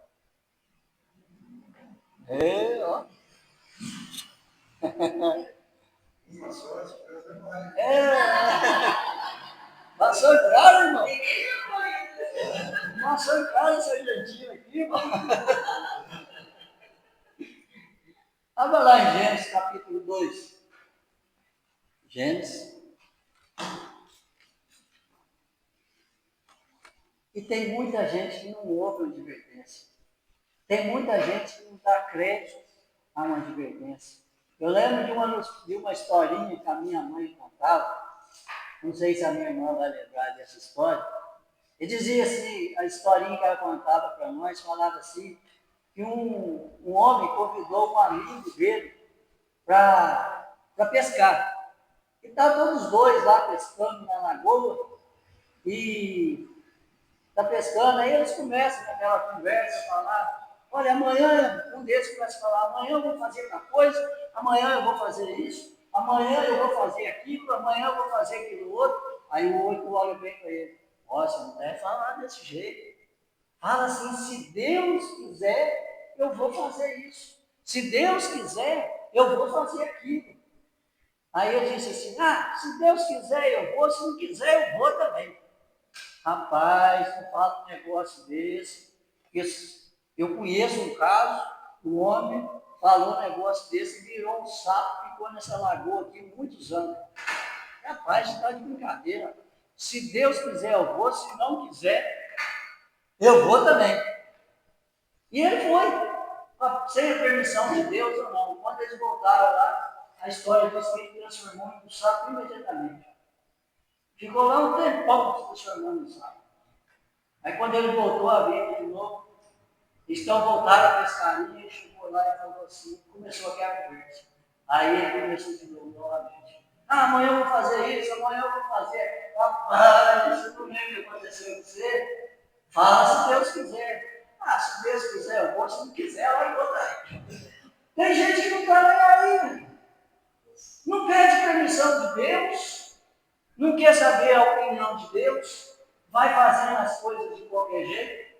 Ó! Passou em casa, irmão? Passou em casa essa gentil aqui, irmão. Abra lá em Gênesis capítulo 2. Gênesis. E tem muita gente que não ouve uma advertência. Tem muita gente que não dá crédito a uma advertência. Eu lembro de uma historinha que a minha mãe contava. Não sei se a minha irmã vai lembrar dessa história. E dizia assim, a historinha que ela contava para nós, falava assim, que um homem convidou um amigo dele para pescar. E estavam todos os dois lá pescando na lagoa, e está pescando, aí eles começam naquela conversa, a falar, olha, amanhã, um deles começa a falar, amanhã eu vou fazer outra coisa, amanhã eu vou fazer isso, amanhã eu vou fazer aquilo, amanhã eu vou fazer aquilo outro. Aí o outro olha bem para ele, nossa, não deve falar desse jeito. Fala assim, se Deus quiser, eu vou fazer isso. Se Deus quiser, eu vou fazer aquilo. Aí ele disse assim, se Deus quiser eu vou, se não quiser eu vou também. Rapaz, não fala um negócio desse. Eu conheço um caso, o homem falou um negócio desse, virou um sapo, ficou nessa lagoa aqui muitos anos. Rapaz, está de brincadeira. Se Deus quiser eu vou, se não quiser, eu vou também. E ele foi, sem a permissão de Deus ou não. Quando eles voltaram lá, a história diz que ele transformou em um sapo imediatamente. Ficou lá um tempão se transformando em sapo. Aí quando ele voltou a vir de novo, então voltaram à pescaria, ele chegou lá e falou assim, começou aqui a conversa. Aí ele começou de novo novamente. Amanhã eu vou fazer isso, amanhã eu vou fazer. Rapaz, você não lembra o que aconteceu com você? Fala se Deus quiser. Se Deus quiser eu vou, se não quiser eu vou daí. Tem gente que não está nem aí. Não pede permissão de Deus, não quer saber a opinião de Deus, vai fazendo as coisas de qualquer jeito,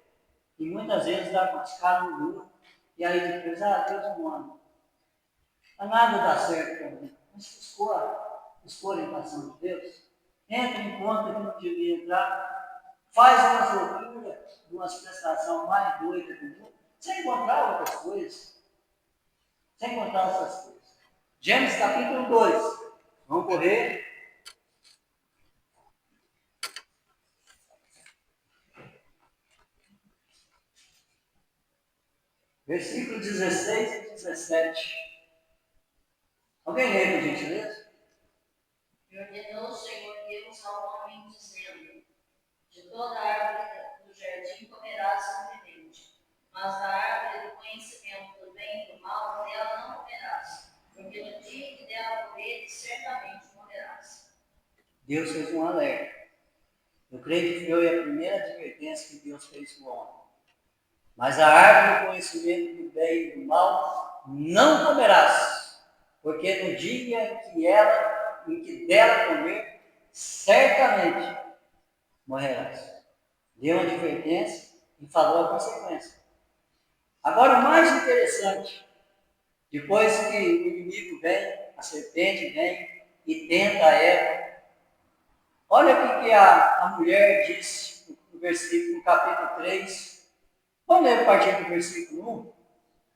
e muitas vezes dá com as caras no muro, e aí depois, Deus não manda. Nada dá certo para mim. Mas escolha a orientação de Deus, entra em conta que não devia entrar, faz uma loucura, uma prestação mais doida do mundo, sem encontrar outras coisas. Sem encontrar outras coisas. Gênesis capítulo 2. Vamos correr. Versículo 16 e 17. Alguém lê, por gentileza? E ordenou o Senhor Deus ao homem, dizendo, de toda árvore do jardim comerás livremente, mas da árvore do conhecimento do bem e do mal, dela não comerás, porque no dia que dela comeres, certamente morrerás. Deus fez um alerta. Eu creio que foi a primeira advertência que Deus fez para o homem. Mas a árvore do conhecimento do bem e do mal não comerás, porque no dia em que dela comer, certamente morrerás. Deu uma advertência e falou a consequência. Agora, o mais interessante Depois que o inimigo vem, a serpente vem e tenta Eva. Olha o que a mulher disse no capítulo 3. Vamos ler a partir do versículo 1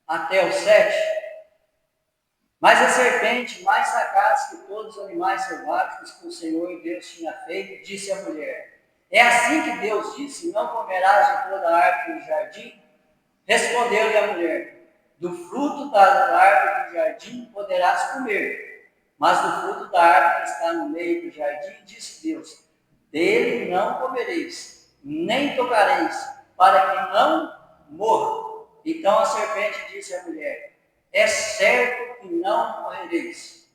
até o 7. Mas a serpente, mais sagaz que todos os animais selváticos que o Senhor Deus tinha feito, disse à mulher: é assim que Deus disse, não comerás de toda a árvore do jardim? Respondeu-lhe a mulher: do fruto da árvore do jardim poderás comer, mas do fruto da árvore que está no meio do jardim, disse Deus: dele não comereis, nem tocareis, para que não morra. Então a serpente disse à mulher: é certo que não morrereis,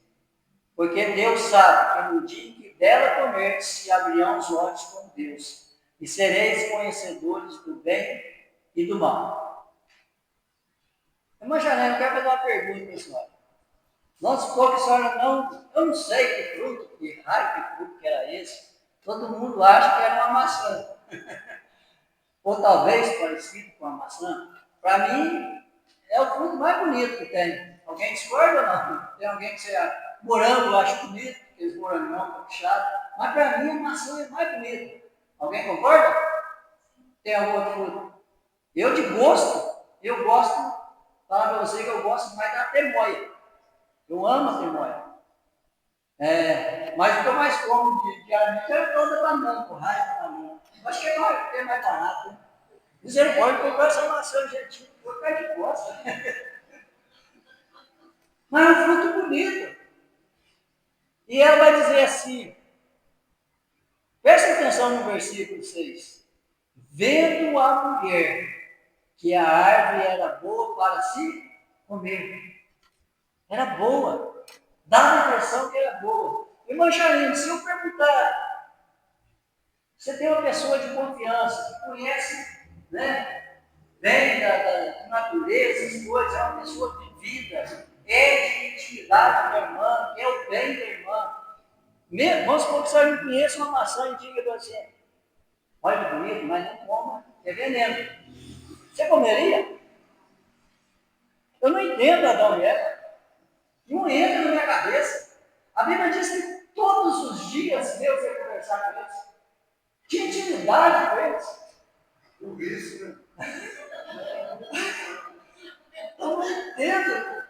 porque Deus sabe que no dia em que dela comerdes, se abrirão os olhos como Deus, e sereis conhecedores do bem e do mal. Irmã Janela, eu quero fazer uma pergunta para a senhora. Vamos supor que a senhora não, eu não sei que fruto, que raio, que fruto que era esse. Todo mundo acha que era uma maçã. Ou talvez parecido com a maçã. Para mim, é o fruto mais bonito que tem. Alguém discorda ou não? Tem alguém que você acha? Morango eu acho bonito, aqueles morangão puxados. Mas para mim, a maçã é mais bonita. Alguém concorda? Tem algum outro fruto? Eu de gosto, eu gosto, falar para você que eu gosto mais da temoia. Eu amo a temoia. Mas o que eu mais como diariamente é toda banana, com raiva da banana. Acho que é mais barato. Né? Misericórdia, comprar essa maçã, gente, vou ficar de costa. Mas é um fruto bonito. E ela vai dizer assim, presta atenção no versículo 6. Vendo a mulher que a árvore era boa para se comer. Era boa. Dava a impressão que era boa. Irmã Charine, se eu perguntar, você tem uma pessoa de confiança, que conhece, né, bem da natureza, as coisas, é uma pessoa de vida, é de intimidade da irmã, é o bem da irmã. Vamos supor que você não conheça uma maçã e diga para você, olha que bonito, mas não coma, é veneno. Você comeria? Eu não entendo Adão e Eva. Não entra na minha cabeça. A Bíblia diz que todos os dias Deus ia conversar com eles. Tinha intimidade com eles. Por isso, né? Eu não entendo.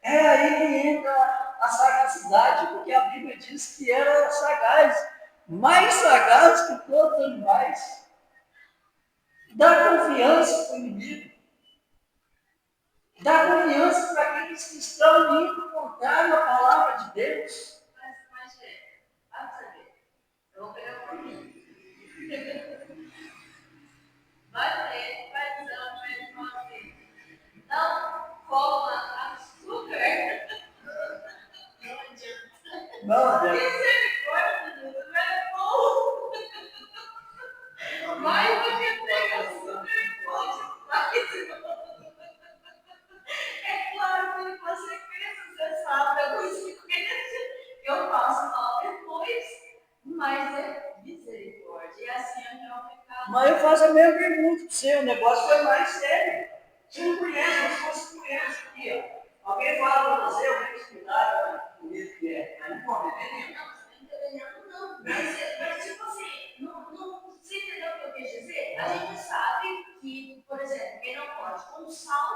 É aí que entra a sagacidade, porque a Bíblia diz que era sagaz, mais sagaz que todos os animais. Dá confiança para o inimigo. Dá confiança para aqueles que estão indo contrário à palavra de Deus. Mas, vamos saber. Eu vou pegar um pouquinho. Vai ler, vai falar assim. Não coma açúcar. Não adianta. Não adianta. Misericórdia, Jesus, não é bom. Mas porque tem açúcar, pode mais. É claro que consequência, você sabe a consequência. Eu faço mal depois, mas é misericórdia. E assim é que é o pecado. Mas eu faço a mesma pergunta para você, o negócio foi mais sério. Você não conhece, mas se você conhece aqui, ó. Alguém fala para você, alguém te cuidar, o jeito que é. Mas não pode beber. Não, você não está entendendo, não. Mas tipo assim, você entendeu o que eu quis dizer? A gente sabe que, por exemplo, quem não pode com sal,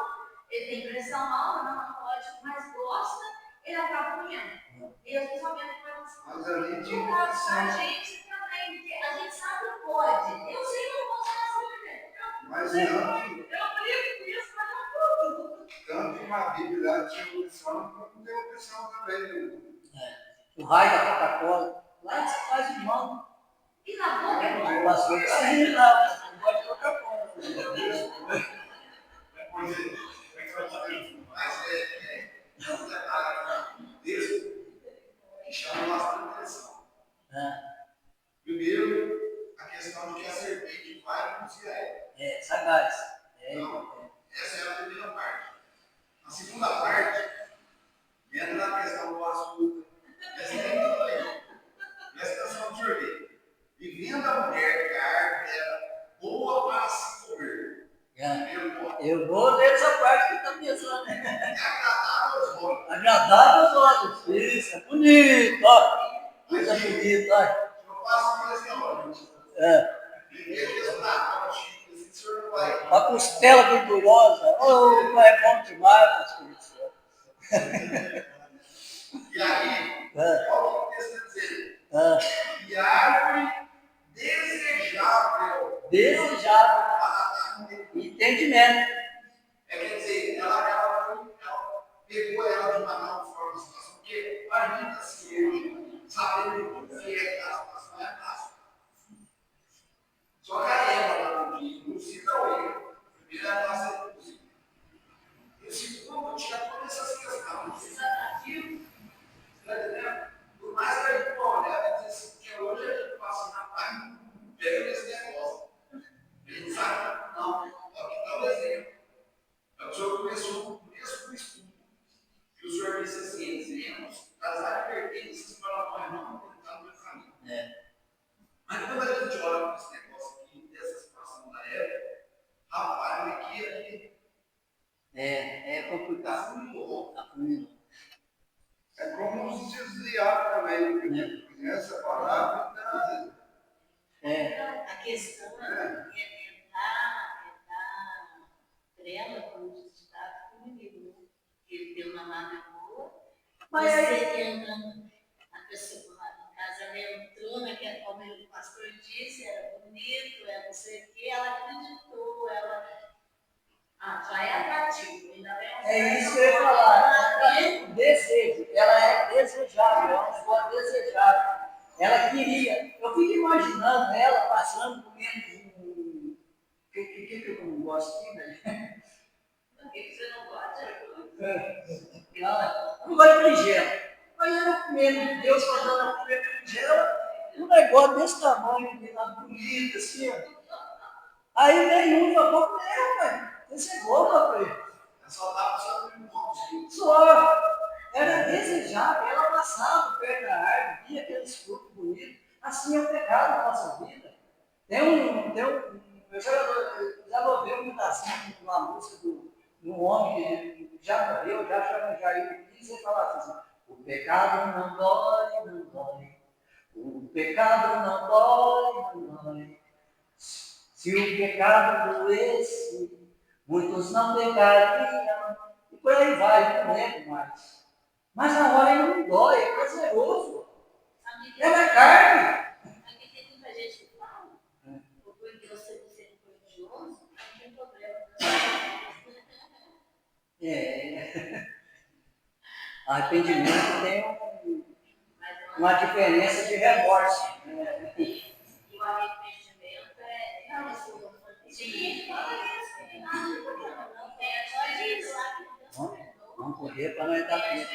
ele tem pressão alta, não pode, mas gosta, ele acaba comendo. E às vezes alguém vai Mas ali tinha no uma caso, a opção. gente também, porque a gente sabe que pode. Eu sei que eu não posso fazer, gente. Mas Eu brigo com isso, mas não tudo. tanto que na Bíblia lá tinha opção, como tem opção também. Né? O raio da Coca-Cola, lá você faz de mão. E na boca é bom. O pastor está rindo lá, não pode Coca-Cola. Mas um detalhe no texto que chama bastante atenção. Primeiro, a questão de que a serpente vai induzir a Eva. Sagaz. Então, essa é a primeira parte. A segunda parte entra na questão do açúcar. Presta atenção no sorvete. Vivendo a mulher que a árvore era boa para se comer. Eu vou ler essa parte que está pensando. É a Agradável aos olhos. Isso, é bonito, ó. Coisa bonita, ó. Eu faço questão, gente. É. Beleza, tá, chique, assim, o senhor não vai. Uma costela gordurosa. Oh, é bom demais, pastor do céu. E aí, É. olha o que o texto está dizendo. É. E árvore desejável. Desejável. Entendimento. Entendimento. Quer dizer, ela pegou ela de uma nova forma, situação, porque a gente assim hoje, sabendo o que é a situação é fácil. Só que a Eva, não cita o erro. Primeiro ela nasce impossível. E o segundo tinha todas essas questões. Desafio. Está entendendo? Por mais que a gente olhar e dizer assim, que hoje a gente passa na página, pega esse negócio. A gente sabe, não, aqui está o exemplo. O senhor começou com o mesmo estudo. E o senhor disse assim, exemplos das advertências para nós não tentar no caminho. Mas quando a gente olha para esse negócio aqui, dessa situação da época, rapaz, aqui É complicado. afundou. Afundou. É como nos desviar também. Essa palavra É. A questão é dar trela, como diz o ditado, com o inimigo, né? Ele deu uma mata boa, Mas você aí- entrando, a pessoa lá em casa, ela entrou naquela, como o pastor disse, era bonito, era não sei o quê, ela acreditou, ela... Já é atrativo, ainda bem. É isso que eu ia falar. Desejo. Ela é desejável, é um negócio desejável. Ela queria. Eu fico imaginando ela passando comendo um. O que eu não gosto aqui, né? O que você não gosta? Eu não gosto de berinjela. Mas ela comendo, Deus mandando ela comer berinjela, um negócio desse tamanho, bonito, assim, ó. Aí nenhum falou, comer, pai. Você chegou, papai. só está precisando de um monte. Só era desejável, ela passava perto da árvore, via aqueles frutos bonitos. Assim é o pecado na nossa vida. Eu já ouvi um pedacinho de uma música de um homem que já morreu, já chama Jair Pires, e falava assim: o pecado não dói, não dói. O pecado não dói, não dói. Se o pecado doesse, muitos não pecariam. E por aí vai, eu não lembro mais. Mas na hora ele não dói, é prazeroso. Ela é carne. Aqui tem muita gente que fala, porque você é religioso, não tem problema. Arrependimento tem uma diferença de remorso. E o arrependimento é isso. Sim, Vamos correr para não entrar preso.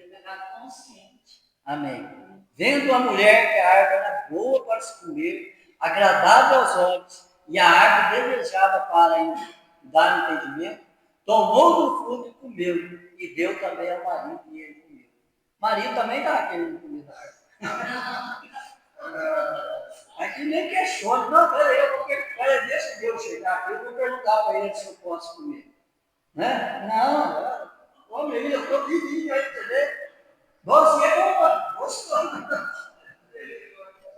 Pecado consciente. Amém. Vendo a mulher que a árvore era boa para se comer, agradável aos olhos, e a árvore desejava para dar entendimento, tomou do fruto e comeu, e deu também ao marido, e ele comeu. O marido também estava querendo comer da árvore. Aqui nem questiona. Não, peraí, deixa Deus chegar aqui, eu vou perguntar para ele se eu posso comer. Né? Não, ô menino, eu estou vivinho aí, entendeu? Você é boa, você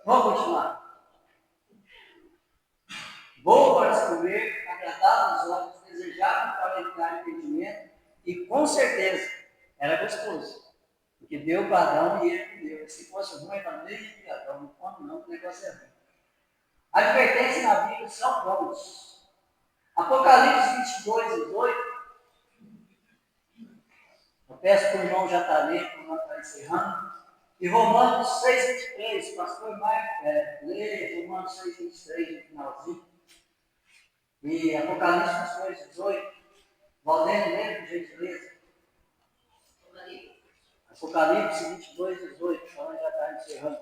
Vamos continuar. Boa para se comer, agradável aos olhos, desejável para entrar entendimento, e com certeza era gostoso. Porque deu para Adão e ele comeu. Se fosse ruim, também, Adão não come não, o negócio é ruim. Advertências na Bíblia são bons. Apocalipse 22, 18. Eu peço para o irmão já está lendo, o irmão está encerrando. E Romanos 6, 23, pastor Marco, lê Romanos 6, 23 no finalzinho. E Apocalipse 2, 18. Valdênio, lê por gentileza. Apocalipse 22, 18, então já está encerrando.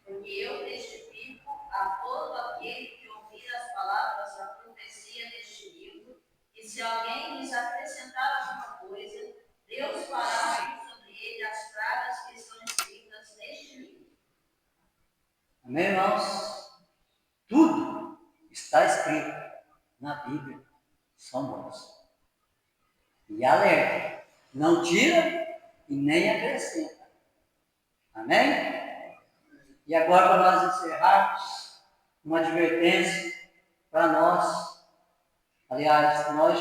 Porque eu testifico a todo aquele que ouvir as palavras da profecia deste livro, que se alguém lhes acrescentar alguma coisa, Deus fará vir sobre ele as pragas que estão escritas neste livro. Amém, irmãos? Tudo está escrito na Bíblia. são bons. E alerta, não tira e nem acrescenta. Amém? E agora, para nós encerrarmos, uma advertência para nós. Aliás, nós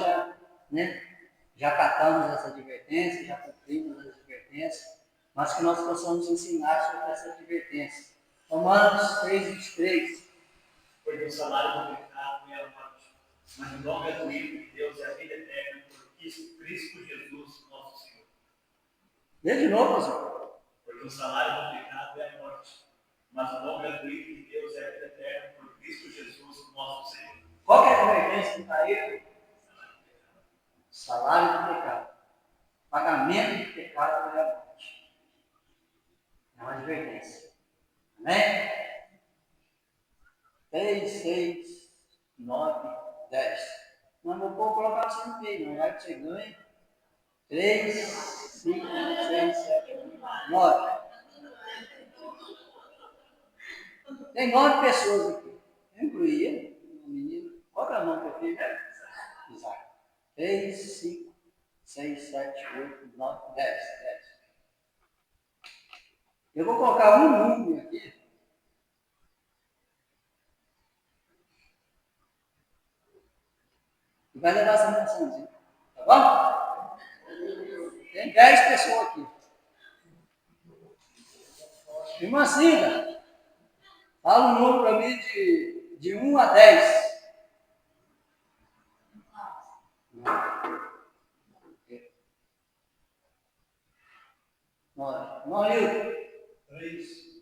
já catamos essa advertência, já cumprimos essa advertência, mas que nós possamos ensinar sobre essa advertência. Romanos 3:23. Porque o salário do pecado é a morte, mas o dom gratuito de Deus é a vida eterna por Cristo Jesus, nosso Senhor. Lê de novo, pastor. Porque o salário do pecado é a morte, mas o dom gratuito de Deus é a vida eterna por Cristo Jesus, nosso Senhor. Qual que é a advertência que está aí? Salário do pecado. Pagamento do pecado é a morte. É uma advertência. Amém? 3, 6, 9, 10. Não vou colocar você no meio, não. Vai que você ganha. 3, 5, 6, 7, 8, 9. Tem 9 pessoas aqui. Eu incluí ele, o menino. Qual que é o nome do filho? Isaac. 3, 5, 6, 7, 8, 9, 10. Eu vou colocar um número aqui. E vai levar essa mençãozinha. Tá bom? Tem 10 pessoas aqui. Irmã Cida, fala um número para mim de 1 a 10. Nós,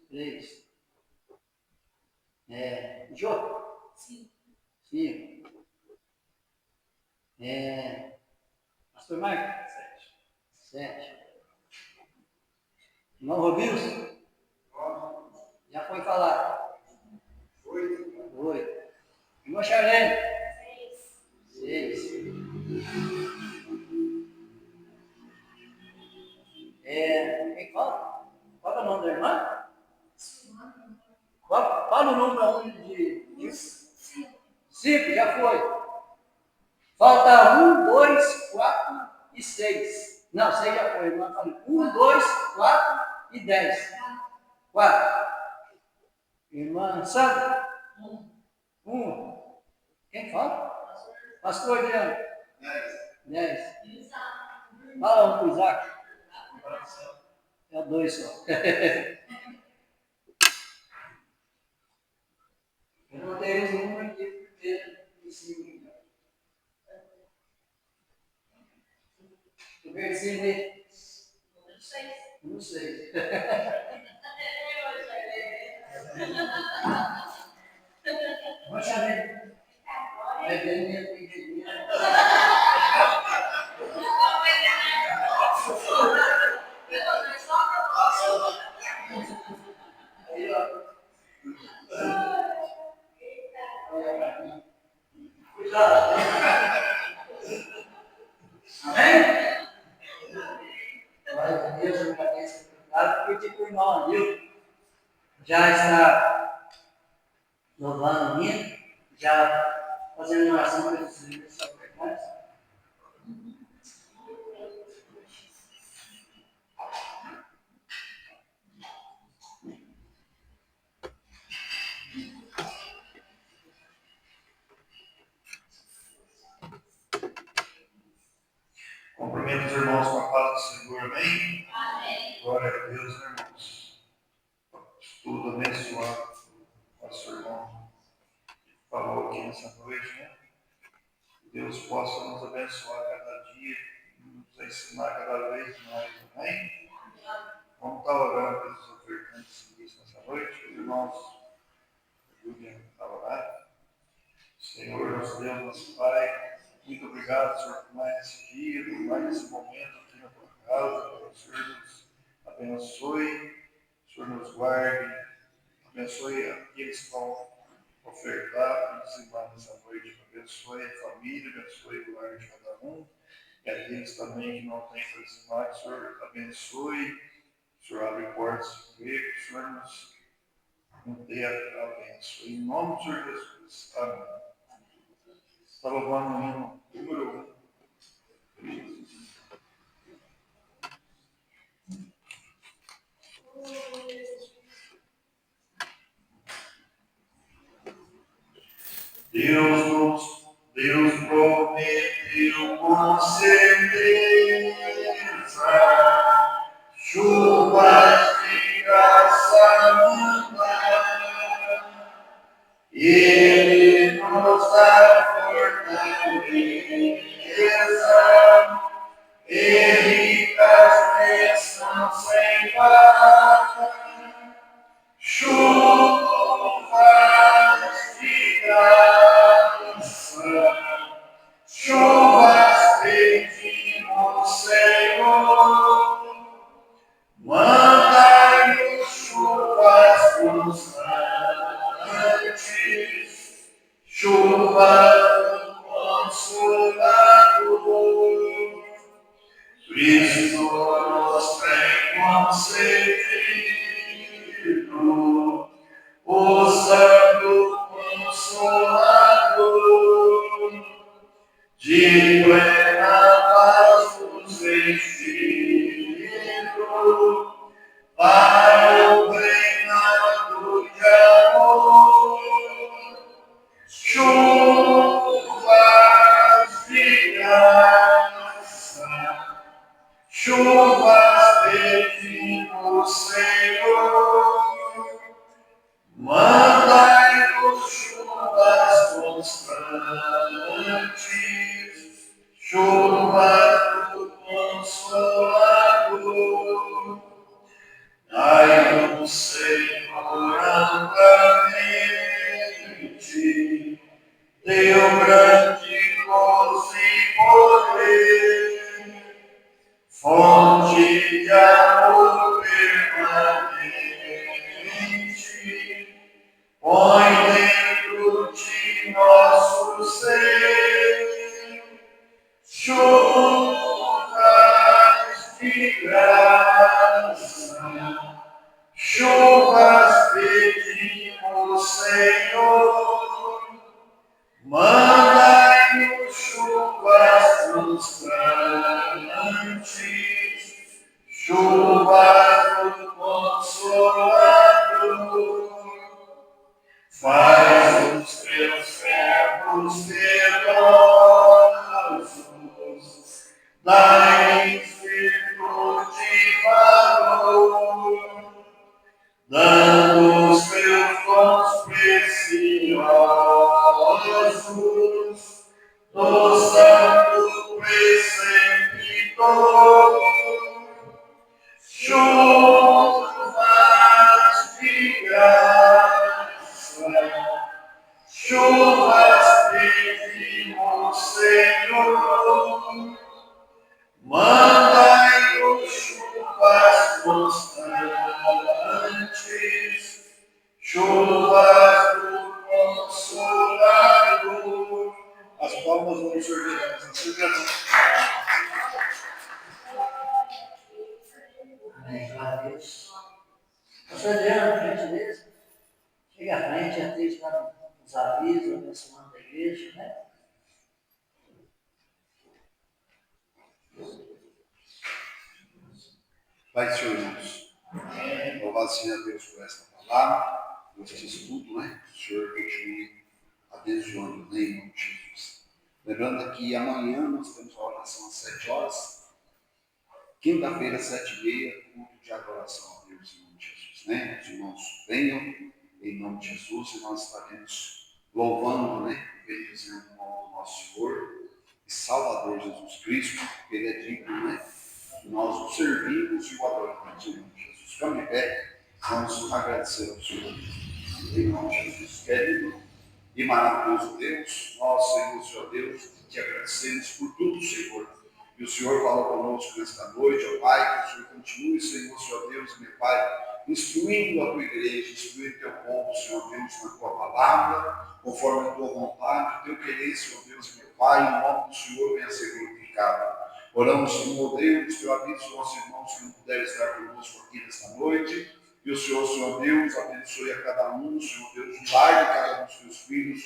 3. Jô? 5. Pastor Marcos? 7. Irmão Robilson? Já foi falar? 8. Irmão Charlene? 6. Quem fala? Qual é o nome da irmã? Fala o número de 5, já foi. Falta 1, 2, 4 e 6. Não, 6 já foi. Irmã falou 1, 2, 4 e 10. 4. Irmã Sandra? 1. Quem fala? Pastor Adriano? 10. Fala um para o Isaac. É 2 só. Eu não tenho esse número aqui porque em cima. O versículo é número 6. Vamos chamar. Vai ver minha pequenininha. Aí, ó. Cuidado. Amém? Glória a Deus, eu agradeço por cuidado, porque tipo o irmão ali já está louvando o hino, já fazendo oração para esses livros são verdades. Cumprimento os irmãos com a paz do Senhor, amém? Glória a Deus, irmãos. Estudo abençoado. Nosso irmão falou aqui nessa noite, né? Que Deus possa nos abençoar cada dia, nos ensinar cada vez mais, amém? Vamos estar orando pelos ofertantes nessa noite, os irmãos ajudem a orar. Senhor, nosso Deus, nosso Pai, muito obrigado, Senhor, por mais esse dia, por mais esse momento aqui na tua casa. Que o Senhor nos abençoe, o Senhor nos guarde, abençoe aqueles que vão ofertar, dizimar nessa noite. Abençoe a família, abençoe o lar de cada um. E aqueles também que não têm para dizimar, que o Senhor abençoe, o Senhor abre portas de emprego, o Senhor nos dê a bênção. Em nome de Jesus. Amém. Está louvando o hino Número 1. Deus prometeu com certeza chuvas de graça mandar. Ele nos dá fortaleza e ricas bênçãos sem par. Chuvas de graça, chuvas pedimos, Senhor. Mandai-nos chuvas constantes, chuvas do Consolador. Cristo nos tem concedido o Santo Consolador, de plena paz nos enchido, para o reinado de amor. Chuvas de graça, chuvas pedimos, Senhor. Mandai-nos chuvas constantes, chuvas do Consolador. Dai-nos, Senhor, amplamente teu grande gozo e poder, fonte de amor permanente, põe dentro de nosso ser chuvas de graça, chuvas pedimos, Senhor. Mandai-nos chuvas constantes, chuvas do Consolador. Faz os teus servos piedosos, dai-lhes virtude e valor, dando os teus dons preciosos, do santo preceptor. Chuvas de graça, chuvas pedimos, Senhor. Mandai-nos chuvas constantes, chuvas do Consolador. As palmas vão sorver. Amém. Glória a Deus. Pastor Adriano, por gentileza, chega à frente, a atriz está nos avisos, abençoando a igreja, né? Pai do Senhor, irmãos. Louvado seja Deus por esta palavra, por este estudo, né? Que o Senhor continue abençoando em nome de Jesus. Lembrando que amanhã nós temos a oração às 7 horas. Quinta-feira, 7h30, culto de adoração a Deus em nome de Jesus, né? Os irmãos venham em nome de Jesus e nós estaremos louvando, né? Bendizendo o nome do nosso Senhor e Salvador Jesus Cristo, porque Ele é digno, né? Nós o servimos e o adoramos em nome de Jesus. Ficamos de pé, vamos agradecer ao Senhor em nome de Jesus, querido e maravilhoso Deus. Nós, Senhor Deus, te agradecemos por tudo, Senhor. E o Senhor falou conosco nesta noite, ó Pai, que o Senhor continue, Senhor Deus, meu Pai, instruindo a tua igreja, instruindo teu povo, Senhor Deus, na tua palavra, conforme a tua vontade, o teu querer, Senhor Deus, meu Pai, em nome do Senhor venha ser glorificado. Oramos, Senhor Deus, que eu aviso os nossos irmãos que não puderem estar conosco aqui nesta noite, e o Senhor Deus, abençoe a cada um, Senhor Deus, guarde cada um dos teus filhos,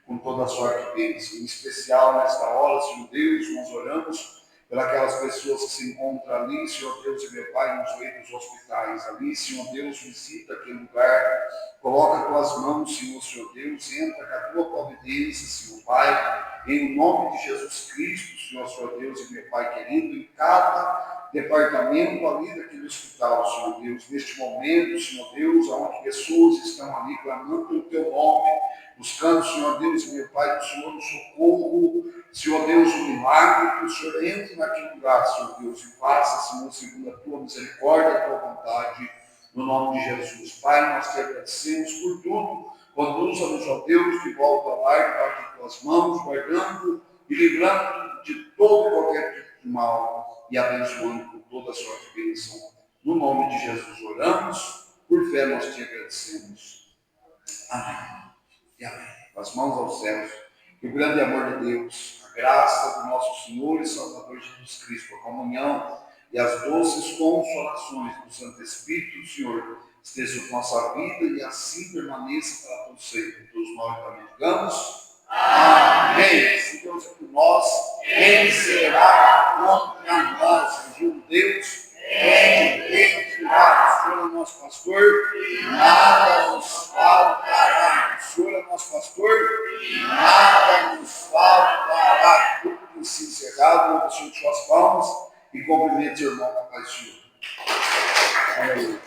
com toda a sorte de bênção. Em especial, nesta hora, Senhor Deus, nós oramos pelas pessoas que se encontram ali, Senhor Deus e meu Pai, nos leitos dos hospitais ali, Senhor Deus, visita aquele lugar, coloca tuas mãos, Senhor Deus, entra com a tua providência, Senhor Pai, em nome de Jesus Cristo, Senhor Deus e meu Pai querido, em cada departamento ali daquele hospital, Senhor Deus, neste momento, Senhor Deus, onde pessoas estão ali clamando pelo teu nome, buscando, Senhor Deus e meu Pai, do Senhor o socorro, Senhor Deus, o milagre, que o Senhor entre naquele lugar, Senhor Deus, e faça, Senhor, segundo a tua misericórdia, a tua vontade, no nome de Jesus. Pai, nós te agradecemos por tudo, conduza-nos, ó Deus, de volta ao lar, debaixo de tuas mãos, guardando e livrando de todo e qualquer tipo de mal, e abençoando por toda a sorte de bênção. No nome de Jesus oramos, por fé nós te agradecemos. Amém. E amém. Com as mãos aos céus, que o grande amor de Deus, a graça do nosso Senhor e Salvador Jesus Cristo, a comunhão e as doces consolações do Santo Espírito do Senhor estejam com nossa vida e assim permaneça para todos sempre. Todos nós também digamos. Amém. Se Deus é por nós, quem será contra nós? Juro Deus, quem dirá? O Senhor é nosso pastor, e nada nos faltará. O Senhor é nosso pastor, e nada nos faltará. Tudo que se encerrado, vamos sentir suas palmas e cumprimente o irmão com a paz do Senhor. Aleluia.